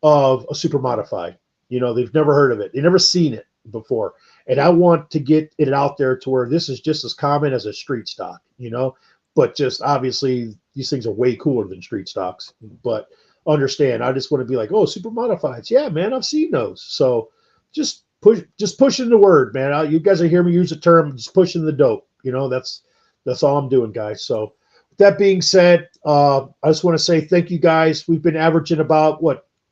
of a super modified. They've never heard of it. They've never seen it before. And I want to get it out there to where this is just as common as a street stock, but just obviously these things are way cooler than street stocks. But understand, I just want to be like, oh, super modifieds. Yeah, man, I've seen those. So just just pushing the word, man. You guys are hearing me use the term, just pushing the dope. That's all I'm doing, guys. So with that being said, I just want to say thank you guys. We've been averaging about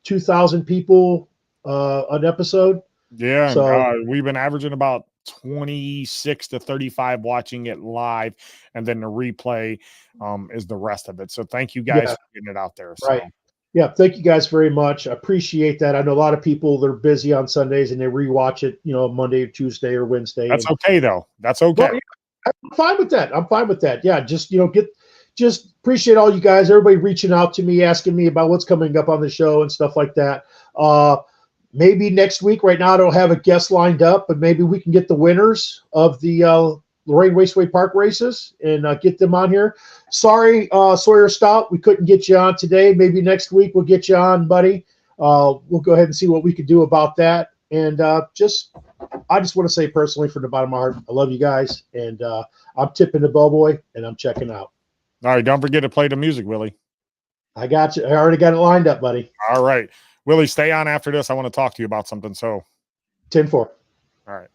2,000 people an episode. Yeah, So we've been averaging about 26 to 35 watching it live, and then the replay is the rest of it. So thank you guys yeah, for getting it out there. right. So Yeah, thank you guys very much. I appreciate that. I know a lot of people, they're busy on Sundays and they rewatch it, Monday or Tuesday or Wednesday. that's okay though. That's okay. Well, yeah, I'm fine with that. I'm fine with that. Yeah, just appreciate all you guys, everybody reaching out to me, asking me about what's coming up on the show and stuff like that. Maybe next week. Right now, I don't have a guest lined up, but maybe we can get the winners of the Lorraine Raceway Park races and get them on here. Sorry, Sawyer Stout, we couldn't get you on today. Maybe next week we'll get you on, buddy. We'll go ahead and see what we can do about that. And I just want to say personally, from the bottom of my heart, I love you guys. And I'm tipping the bellboy, and I'm checking out. All right, don't forget to play the music, Willie. I got you. I already got it lined up, buddy. All right, Willie, stay on after this. I want to talk to you about something. So 10-4. All right.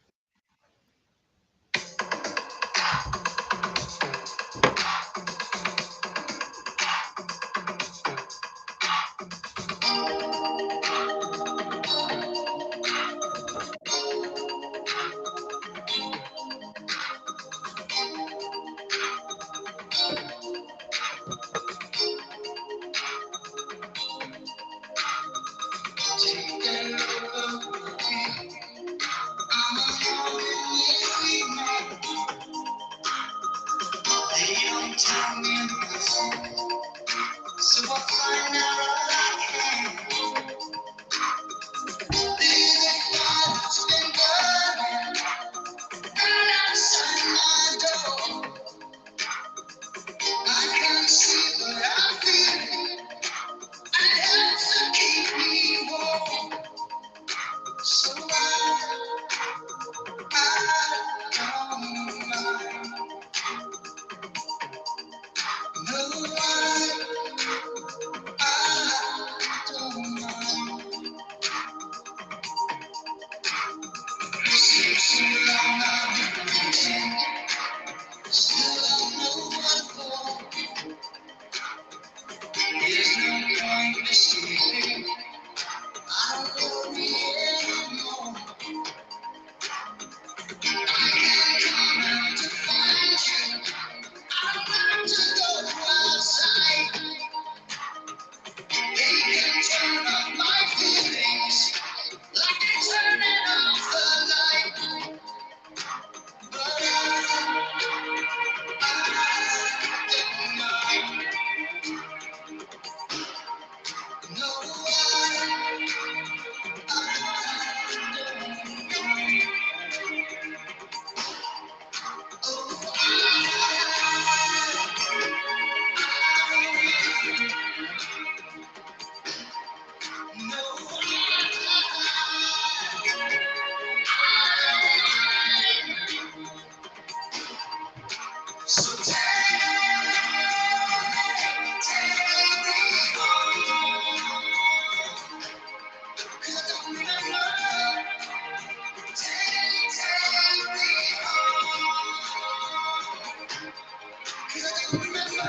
Remember